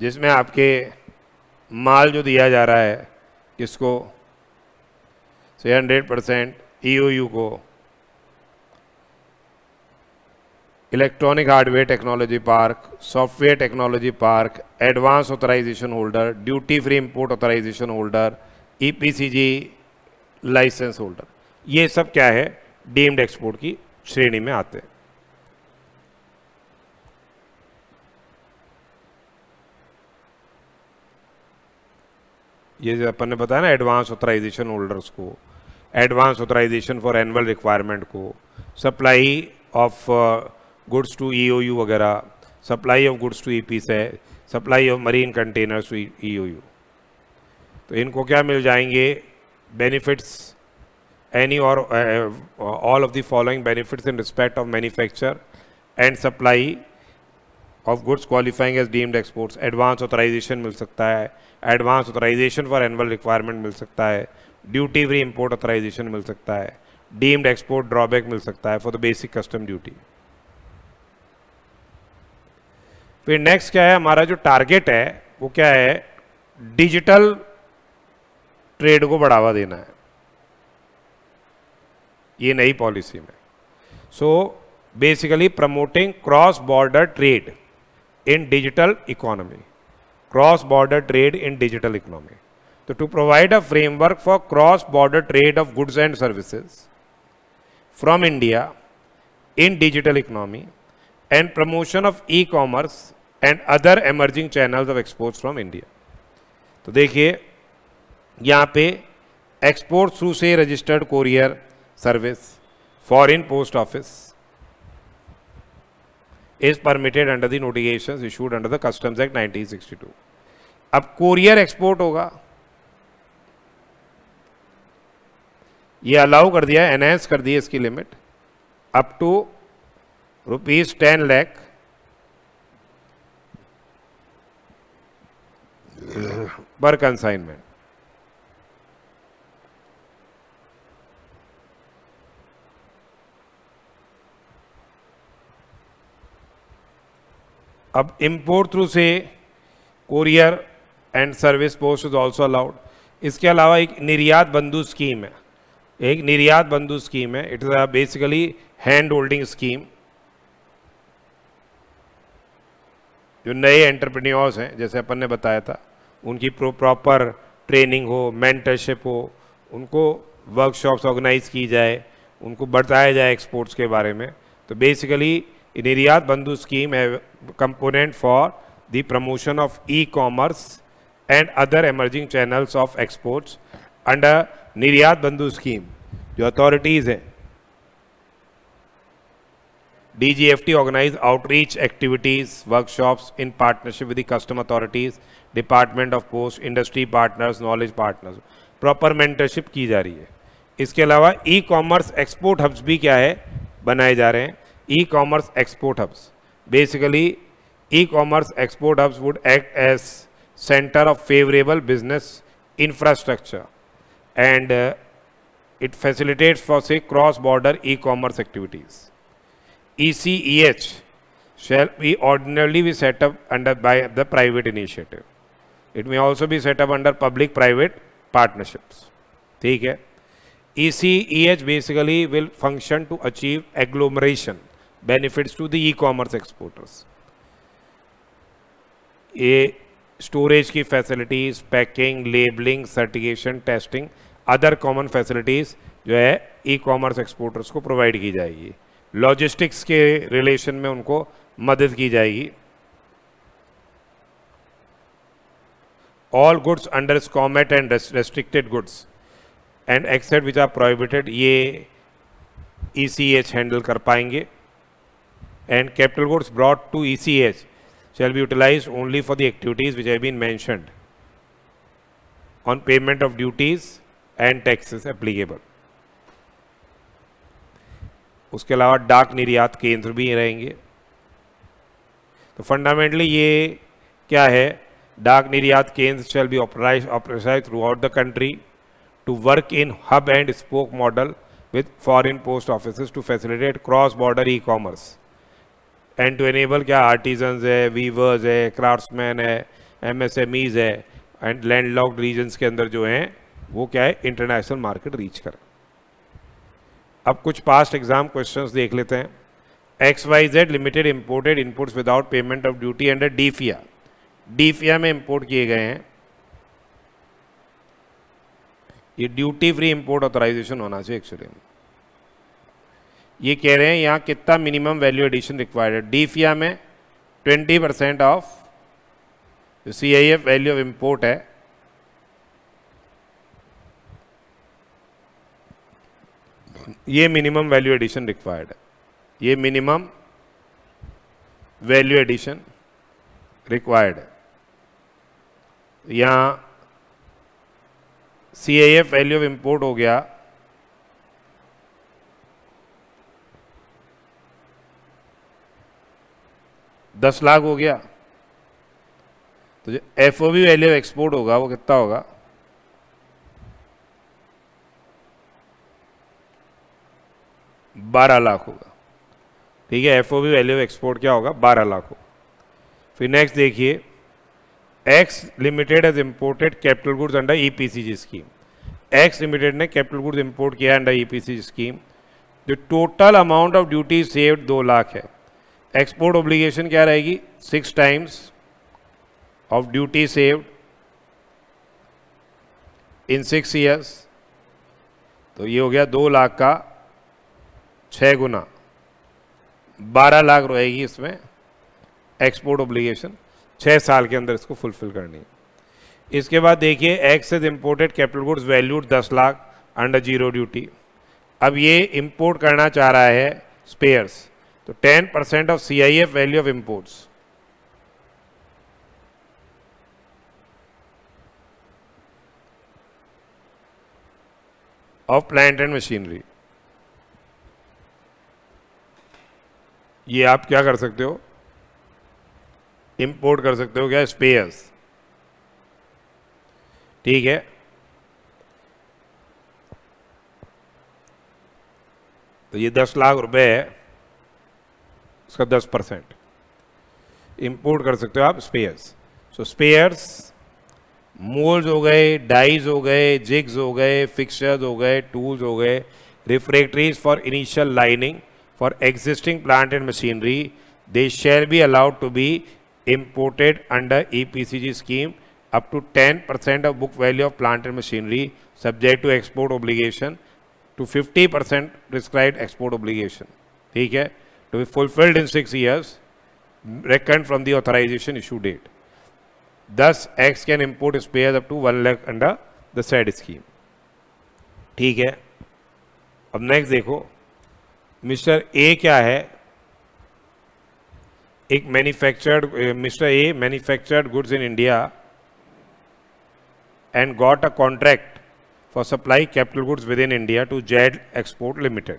जिसमें आपके माल जो दिया जा रहा है किसको, 100% ईओयू को, electronic hardware technology park, software technology park, advance authorisation holder, duty free import authorisation holder, EPCG licence holder, ये सब क्या है, डीम्ड एक्सपोर्ट की श्रेणी में आते हैं. ये जो अपन ने बताया ना, एडवांस ऑथराइजेशन होल्डर्स को, advance authorisation for annual requirement को, supply of goods to EOU वगैरह, supply of goods to EPC, supply of marine containers to EOU. तो इनको क्या मिल जाएंगे, benefits, any or all of the following benefits in respect of manufacture and supply of goods qualifying as deemed exports. Advance authorisation मिल सकता है, advance authorisation for annual requirement मिल सकता है, ड्यूटी फ्री इंपोर्ट ऑथराइजेशन मिल सकता है, deemed export drawback मिल सकता है for the basic custom duty. फिर नेक्स्ट क्या है, हमारा जो टारगेट है वो क्या है, डिजिटल ट्रेड को बढ़ावा देना है ये नई पॉलिसी में. So basically promoting cross border trade in digital economy, cross border trade in digital economy. तो to provide a framework for cross border trade of goods and services from India in digital economy and promotion of e-commerce and other emerging channels of exports from India. तो देखिए यहाँ पे export through से registered courier service, foreign post office is permitted under the notifications issued under the customs act 1962. अब courier export होगा, ये allow कर दिया, एनहेंस कर दिया इसकी लिमिट अप टू ₹10 lakh पर कंसाइनमेंट. अब इंपोर्ट थ्रू से courier and service post is also allowed. इसके अलावा एक निर्यात बंधु स्कीम है, एक निर्यात बंधु स्कीम है. It is a basically hand holding scheme. जो नए एंटरप्रेन्योर्स हैं, जैसे अपन ने बताया था, उनकी प्रॉपर ट्रेनिंग हो, मेंटरशिप हो, उनको वर्कशॉप्स ऑर्गेनाइज की जाए, उनको बताया जाए एक्सपोर्ट्स के बारे में. तो बेसिकली निर्यात बंधु स्कीम है component for the promotion of e commerce and other emerging channels of exports under निर्यात बंधु स्कीम. जो अथॉरिटीज़ हैं, DGFT organize outreach activities, workshops in partnership with the custom authorities, Department of Post, industry partners, knowledge partners. Proper mentorship की जा रही है. इसके अलावा ई कॉमर्स एक्सपोर्ट हब्स भी क्या है, बनाए जा रहे हैं. E commerce export hubs, basically e commerce export hubs would act as centre of favourable business infrastructure and it facilitates for say cross border e-commerce activities. ECEH shall be ordinarily be set up under by the private initiative. It may also be set up under public private partnerships. ठीक है. ECEH basically will function to achieve agglomeration benefits to the e-commerce exporters. ये storage की facilities, packing, labelling, certification, testing, other common facilities जो है e commerce exporters को provide की जाएगी. Logistics के रिलेशन में उनको मदद की जाएगी. All goods under SCOMET and restricted goods and except which are prohibited, ये ECH हैंडल कर पाएंगे. And capital goods brought to ECH shall be utilized only for the activities which have been mentioned on payment of duties and taxes applicable. उसके अलावा डाक निर्यात केंद्र भी रहेंगे. तो फंडामेंटली ये क्या है, डाक निर्यात केंद्र shall be operationalized throughout the country to work in hub and spoke model with foreign post offices to facilitate cross border e-commerce and to enable क्या आर्टिजन्स है, वीवर्स है, क्राफ्ट्समैन है, MSMEs है एंड लैंडलॉक्ड रीजन्स के अंदर जो हैं वो क्या है इंटरनेशनल मार्केट रीच करें. अब कुछ पास्ट एग्जाम क्वेश्चंस देख लेते हैं. XYZ limited imported inputs without payment of duty under DFIA. DFIA में इंपोर्ट किए गए हैं. ये ड्यूटी फ्री इंपोर्ट ऑथराइजेशन होना चाहिए एक्चुअली. ये कह रहे हैं यहाँ कितना मिनिमम वैल्यू एडिशन रिक्वायर्ड है. डीफिया में 20% of CIF value of import है. ये मिनिमम वैल्यू एडिशन रिक्वायर्ड है. ये मिनिमम वैल्यू एडिशन रिक्वायर्ड है. यहाँ CIF वैल्यू ऑफ इंपोर्ट हो गया 10 लाख हो गया. तो जो FOB वैल्यू ऑफ एक्सपोर्ट होगा वो कितना होगा, 12 लाख होगा. ठीक है, FOB वैल्यू ऑफ एक्सपोर्ट क्या होगा, 12 लाख होगा. फिर नेक्स्ट देखिए, X limited has imported capital goods under EPCG scheme. X limited ने कैपिटल गुड्स इंपोर्ट किया अंडर EPCG स्कीम. जो total amount of duty saved 2 lakh है. एक्सपोर्ट ऑब्लिगेशन क्या रहेगी, 6 times of duty saved in 6 years. तो ये हो गया 2 लाख का 6 गुना, 12 लाख रहेगी इसमें एक्सपोर्ट ऑब्लिगेशन. 6 साल के अंदर इसको फुलफिल करनी है. इसके बाद देखिए, x is imported capital goods valued 10 lakh under zero duty. अब ये इंपोर्ट करना चाह रहा है स्पेयर्स. तो 10% of CIF value of imports. Of plant and machinery. ये आप क्या कर सकते हो, इंपोर्ट कर सकते हो क्या, स्पेयर्स. ठीक है, तो ये 10 लाख रुपए है, उसका 10% इंपोर्ट कर सकते हो आप स्पेयर्स. सो स्पेयर्स मोल्ड्स हो गए, डाइज हो गए, जिग्स हो गए, फिक्सचर्स हो गए, टूल्स हो गए, refractories for initial lining for existing plant and machinery, they shall be allowed to be imported under EPCG scheme up to 10% of book value of plant and machinery subject to export obligation to 50% prescribed export obligation. ठीक है, to be fulfilled in 6 years reckoned from the authorization issue date. Thus X can import spares up to 1 lakh under the said scheme. ठीक है, अब next देखो, mister A क्या है, एक manufactured, mister A manufactured goods in India and got a contract for supply capital goods with in India to Z export limited.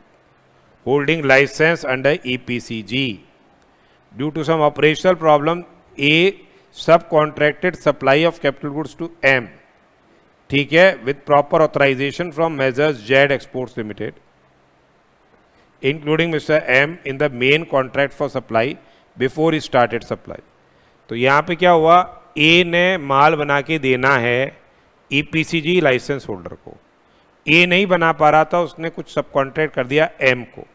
holding license under EPCG. Due to some operational problem, A subcontracted supply of capital goods to M. ठीक है, with proper authorization from Measures Z Exports Limited, including Mr. M in the main contract for supply before he started supply. तो यहाँ पे क्या हुआ, A ने माल बना के देना है EPCG लाइसेंस होल्डर को, A नहीं बना पा रहा था, उसने कुछ सब कॉन्ट्रैक्ट कर दिया M को।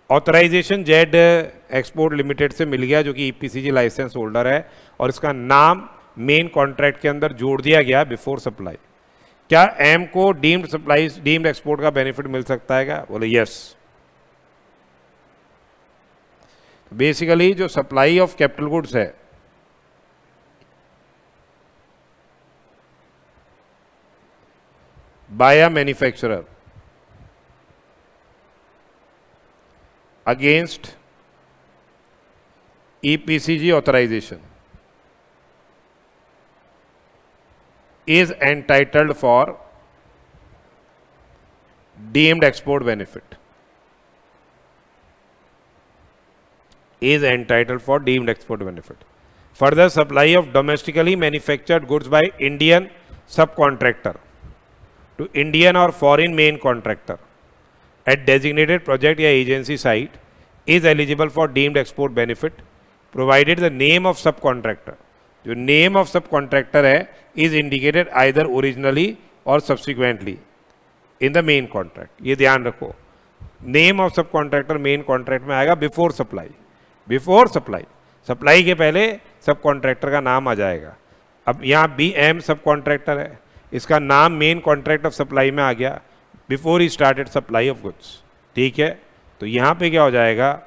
ऑथराइजेशन जेड एक्सपोर्ट लिमिटेड से मिल गया जो कि EPCG लाइसेंस होल्डर है, और इसका नाम मेन कॉन्ट्रैक्ट के अंदर जोड़ दिया गया बिफोर सप्लाई। क्या M को डीम्ड सप्लाई डीम्ड एक्सपोर्ट का बेनिफिट मिल सकता है क्या? बोले यस। बेसिकली जो सप्लाई ऑफ कैपिटल गुड्स है by a manufacturer against EPCG authorization is entitled for deemed export benefit. Is entitled for deemed export benefit. Further, supply of domestically manufactured goods by Indian subcontractor to Indian or foreign main contractor at designated project या agency site is eligible for deemed export benefit provided the name of subcontractor, जो name of subcontractor है is indicated either originally or subsequently in the main contract. ये ध्यान रखो, name of subcontractor main contract में आएगा before supply, before supply, supply के पहले subcontractor का नाम आ जाएगा। अब यहाँ BM subcontractor है, इसका नाम मेन कॉन्ट्रैक्ट ऑफ सप्लाई में आ गया before he started supply of goods. ठीक है, तो यहाँ पे क्या हो जाएगा,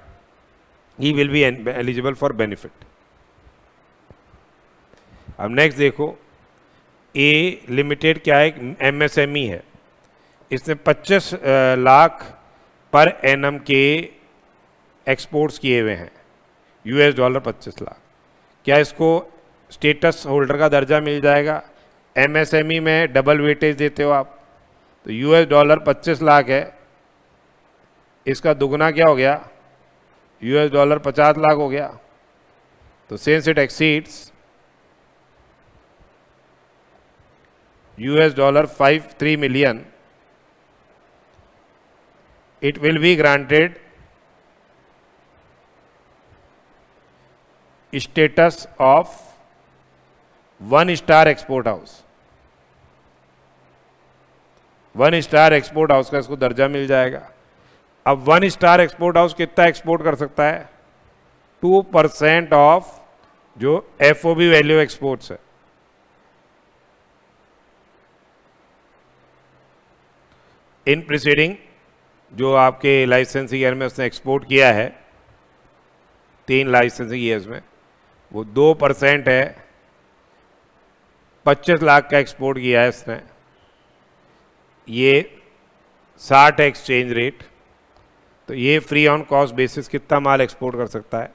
he will be eligible for benefit. अब नेक्स्ट देखो, ए लिमिटेड क्या है, MSME है, इसने 25 लाख पर एनम के एक्सपोर्ट्स किए हुए हैं, $25 लाख। क्या इसको स्टेटस होल्डर का दर्जा मिल जाएगा? MSME में डबल वेटेज देते हो आप, तो $25 लाख है, इसका दुगना क्या हो गया, $50 लाख हो गया। तो since it exceeds $3 million, it will be granted status of 1-star export house। 1-star export house का इसको दर्जा मिल जाएगा। अब 1-star एक्सपोर्ट हाउस कितना एक्सपोर्ट कर सकता है? 2% ऑफ जो FOB वैल्यू एक्सपोर्ट्स है। इन प्रीसीडिंग जो आपके लाइसेंसिंग ईयर में उसने एक्सपोर्ट किया है 3 लाइसेंसिंग ईयर्स में, वो 2% है। 25 लाख का एक्सपोर्ट किया है इसने, ये 60 एक्सचेंज रेट, तो ये फ्री ऑन कॉस्ट बेसिस कितना माल एक्सपोर्ट कर सकता है?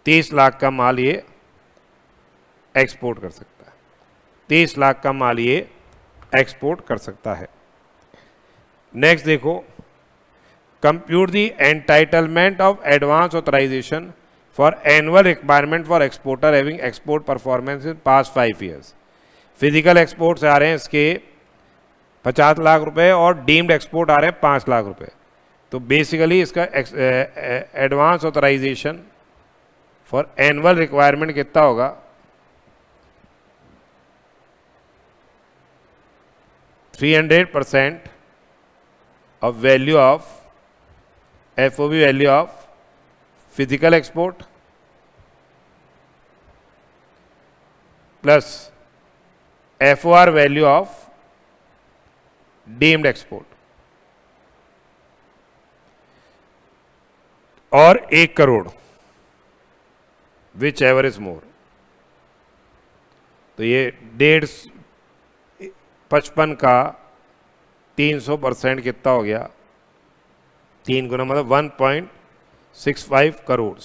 30 लाख का माल ये एक्सपोर्ट कर सकता है। 30 लाख का माल ये एक्सपोर्ट कर सकता है। नेक्स्ट देखो, compute the entitlement of advance authorisation for annual requirement for exporter having export performance in past 5 years। Physical exports आ रहे हैं इसके 50 लाख रुपए और डीम्ड एक्सपोर्ट आ रहे हैं 5 लाख रुपए। तो बेसिकली इसका advance authorisation for annual requirement कितना होगा? 300% of value of FOB value of physical export plus FOR value of deemed export, और 1 crore whichever is more. तो ये 1.55 का 300% कितना हो गया? 3 गुना मतलब 1.65 करोड़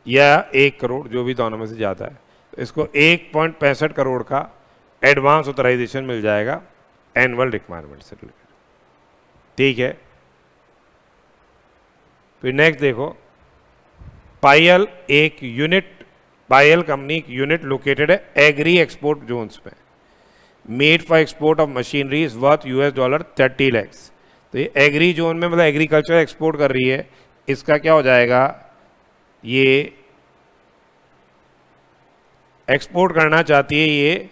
या 1 करोड़, जो भी दोनों में से ज़्यादा है। तो इसको 1.65 करोड़ का एडवांस ऑथराइजेशन मिल जाएगा एनुअल रिक्वायरमेंट से रिलेटेड, ठीक है। फिर नेक्स्ट देखो, पायल एक यूनिट, पायल कंपनी एक यूनिट लोकेटेड है एग्री एक्सपोर्ट जोन्स में, made for export of machinery is worth $30 lakhs। तो ये एग्री जोन में मतलब एग्रीकल्चर एक्सपोर्ट कर रही है, इसका क्या हो जाएगा, ये एक्सपोर्ट करना चाहती है, ये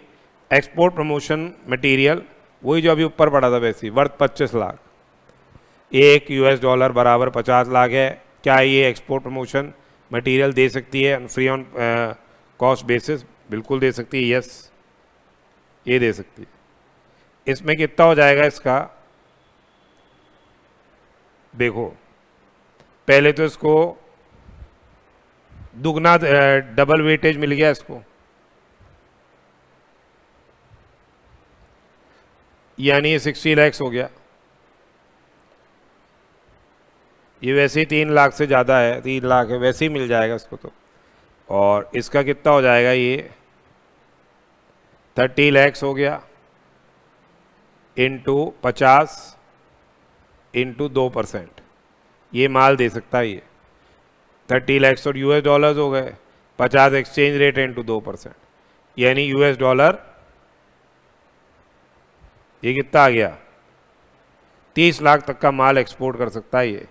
एक्सपोर्ट प्रमोशन मटेरियल, वही जो अभी ऊपर पड़ा था वैसे, वर्थ 25 लाख। $1 बराबर 50 लाख है। क्या ये एक्सपोर्ट प्रमोशन मटेरियल दे सकती है फ्री ऑन कॉस्ट बेसिस? बिल्कुल दे सकती है, यस, ये दे सकती है। इसमें कितना हो जाएगा इसका, देखो पहले तो इसको दुगना डबल वेटेज मिल गया इसको, यानी ये 60 lakhs हो गया। ये वैसे ही 3 लाख से ज़्यादा है, 3 लाख है, वैसे ही मिल जाएगा इसको तो। और इसका कितना हो जाएगा, ये 30 lakhs हो गया इंटू 50 इंटू 2%, ये माल दे सकता है ये। 30 lakhs और $US हो गए, 50 एक्सचेंज रेट इंटू 2%, यानी $, ये कितना आ गया, 30 लाख तक का माल एक्सपोर्ट कर सकता है ये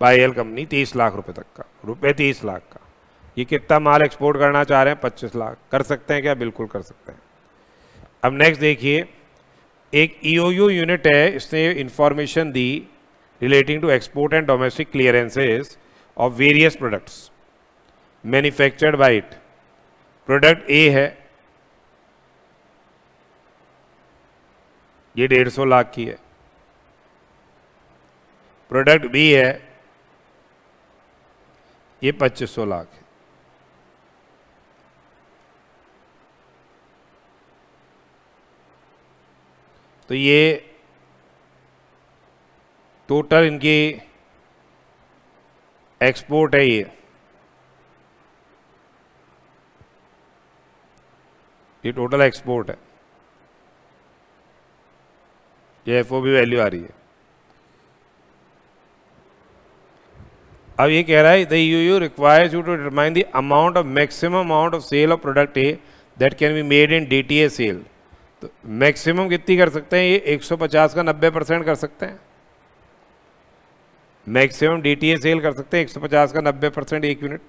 पायल कंपनी, 30 लाख रुपए तक का, रुपए 30 लाख का। ये कितना माल एक्सपोर्ट करना चाह रहे हैं, 25 लाख। कर सकते हैं क्या? बिल्कुल कर सकते हैं। अब नेक्स्ट देखिए, एक ईओयू यूनिट है, इसने इंफॉर्मेशन दी relating to export and domestic clearances of various products manufactured by it. Product A है, ये 150 लाख की है। प्रोडक्ट बी है, ये 2500 लाख है। तो ये टोटल इनकी एक्सपोर्ट है, ये टोटल एक्सपोर्ट है, ये एफओबी वैल्यू आ रही है। अब ये कह रहा है the EOU requires you to determine the amount of maximum amount of sale of product A that can be made in DTA sale. तो मैक्सिमम कितनी कर सकते हैं? ये 150 का 90% कर सकते हैं। मैक्सिमम डीटीए सेल कर सकते हैं 150 का 90%, 1 यूनिट,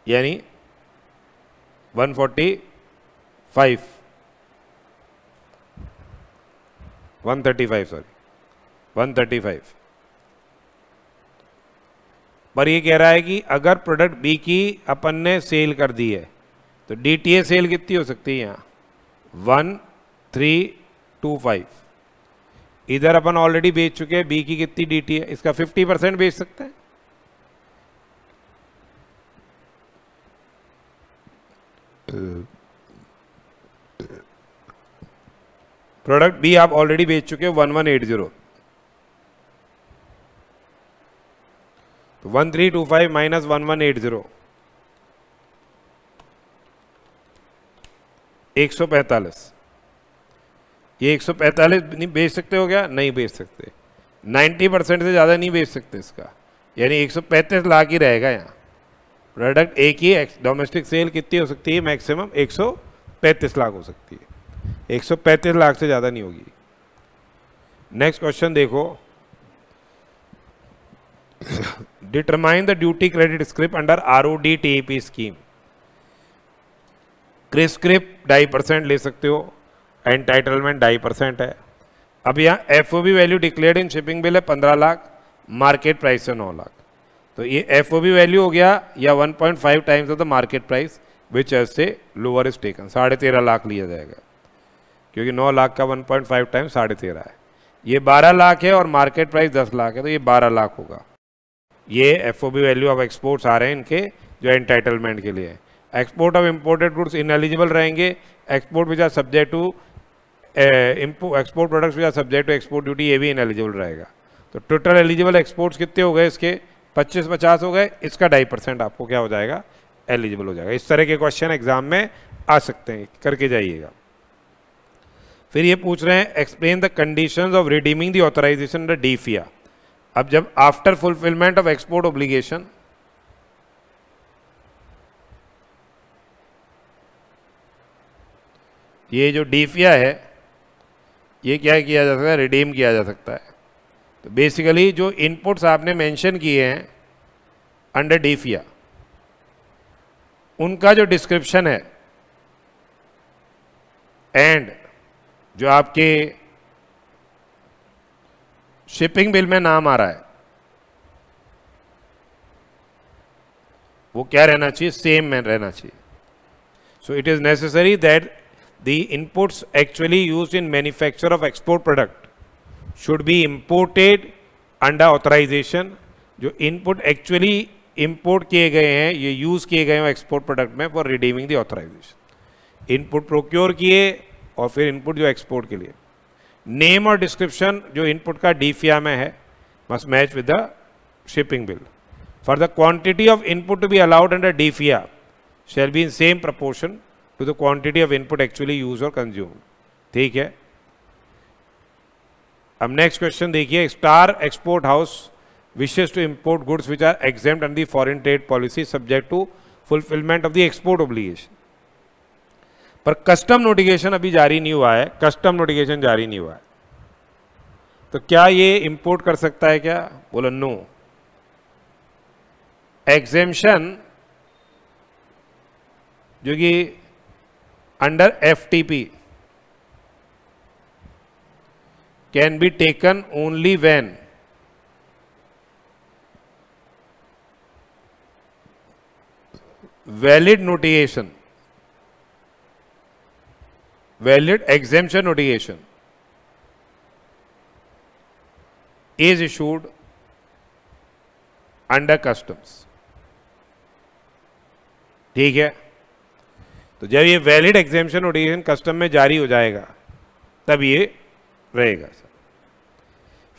यानी 135 135 पर ये कह रहा है कि अगर प्रोडक्ट बी की अपन ने सेल कर दी है तो डीटीए सेल कितनी हो सकती है? यहाँ 1325। इधर अपन ऑलरेडी बेच चुके हैं, बी की कितनी डीटीए, इसका 50% बेच सकते हैं। प्रोडक्ट बी आप ऑलरेडी बेच चुके हैं 1180, तो 1325 माइनस 1180 145। ये 145 नहीं बेच सकते हो क्या? नहीं बेच सकते, 90% से ज़्यादा नहीं बेच सकते इसका, यानी 135 लाख ही रहेगा यहाँ। प्रोडक्ट ए की डोमेस्टिक सेल कितनी हो सकती है? मैक्सिमम 135 लाख हो सकती है, 135 लाख से ज़्यादा नहीं होगी। नेक्स्ट क्वेश्चन देखो, determine the duty credit scrip under RoDTEP scheme. क्रिस्क्रिप 2.5% ले सकते हो, एंटाइटलमेंट 2.5% है। अब यहाँ FOB value declared in shipping bill है 15 लाख, मार्केट प्राइस है 9 लाख। तो ये एफओबी वैल्यू हो गया या 1.5 times of the market price which as से लोअर इज टेकन, 13.5 लाख लिया जाएगा, क्योंकि 9 लाख का 1.5 टाइम्स 13.5 है। ये 12 लाख है और मार्केट प्राइस 10 लाख है, तो ये 12 लाख होगा। ये एफओबी वैल्यू ऑफ एक्सपोर्ट्स आ रहे हैं इनके, जो एंटाइटलमेंट के लिए। Export of imported goods ineligible रहेंगे, export which are subject to export products which are subject to export duty, ये भी इनएलिजिबल रहेगा। तो टोटल एलिजिबल एक्सपोर्ट्स कितने हो गए इसके? 25-50 हो गए, इसका 2.5% आपको क्या हो जाएगा? एलिजिबल हो जाएगा। इस तरह के क्वेश्चन एग्जाम में आ सकते हैं, करके जाइएगा। फिर ये पूछ रहे हैं explain the conditions of redeeming the authorisation under DFIA. अब जब after fulfilment of export obligation, ये जो डीफिया है ये क्या किया जा सकता है, रिडीम किया जा सकता है। तो बेसिकली जो इनपुट्स आपने मेंशन किए हैं अंडर डीफिया, उनका जो डिस्क्रिप्शन है एंड जो आपके शिपिंग बिल में नाम आ रहा है वो क्या रहना चाहिए, सेम में रहना चाहिए। So it is necessary that the inputs actually used in manufacture of export product should be imported under authorization। जो input actually import किए गए हैं, ये use किए गए हैं export product में for redeeming the authorization। input procure किए और फिर input जो export के लिए, name और description जो input का DFIA में है must match with the shipping bill। for the quantity of input to be allowed under DFIA shall be in same proportion to the quantity of input actually used or consumed। ठीक है। अब next question देखिए, star export house wishes to import goods which are exempt under the foreign trade policy subject to fulfillment of the export obligation। पर custom notification अभी जारी नहीं हुआ है, कस्टम नोटिफिकेशन जारी नहीं हुआ है, तो क्या ये इंपोर्ट कर सकता है क्या? बोला नो। एग्जेम्पशन जो कि under FTP can be taken only when valid notification, valid exemption notification is issued under customs। ठीक है, तो जब ये वैलिड एग्जेम्पशन नोटिफिकेशन कस्टम में जारी हो जाएगा तब ये रहेगा सर।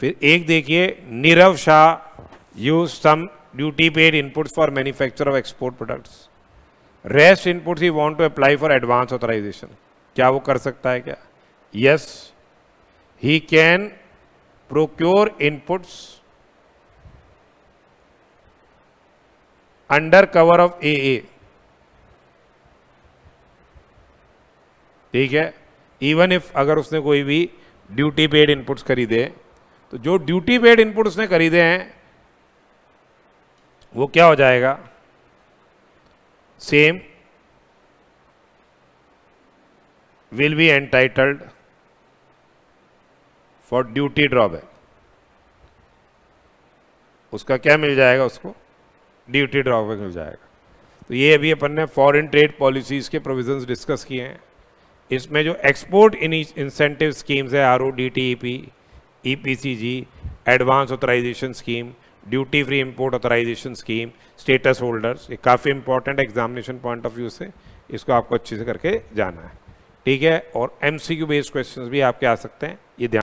फिर एक देखिए, Nirav Shah use some duty paid inputs for manufacture of export products, rest inputs he want to apply for advance authorisation. क्या वो कर सकता है क्या? Yes, he can procure inputs under cover of AA। ठीक है, इवन इफ अगर उसने कोई भी ड्यूटी पेड इनपुट्स खरीदे, तो जो ड्यूटी पेड इनपुट उसने खरीदे हैं वो क्या हो जाएगा, same will be entitled for duty drawback. उसका क्या मिल जाएगा, उसको ड्यूटी ड्रॉबैक मिल जाएगा। तो ये अभी अपन ने फॉरेन ट्रेड पॉलिसीज के प्रोविजंस डिस्कस किए हैं। इसमें जो एक्सपोर्ट इंसेंटिव स्कीम्स है, RODTEP, EPCG, advance authorisation scheme, duty free import authorisation scheme, status holders, ये काफ़ी important examination point of view से, इसको आपको अच्छे से करके जाना है। ठीक है, और MCQ बेस्ड क्वेश्चंस भी आपके आ सकते हैं, ये ध्यान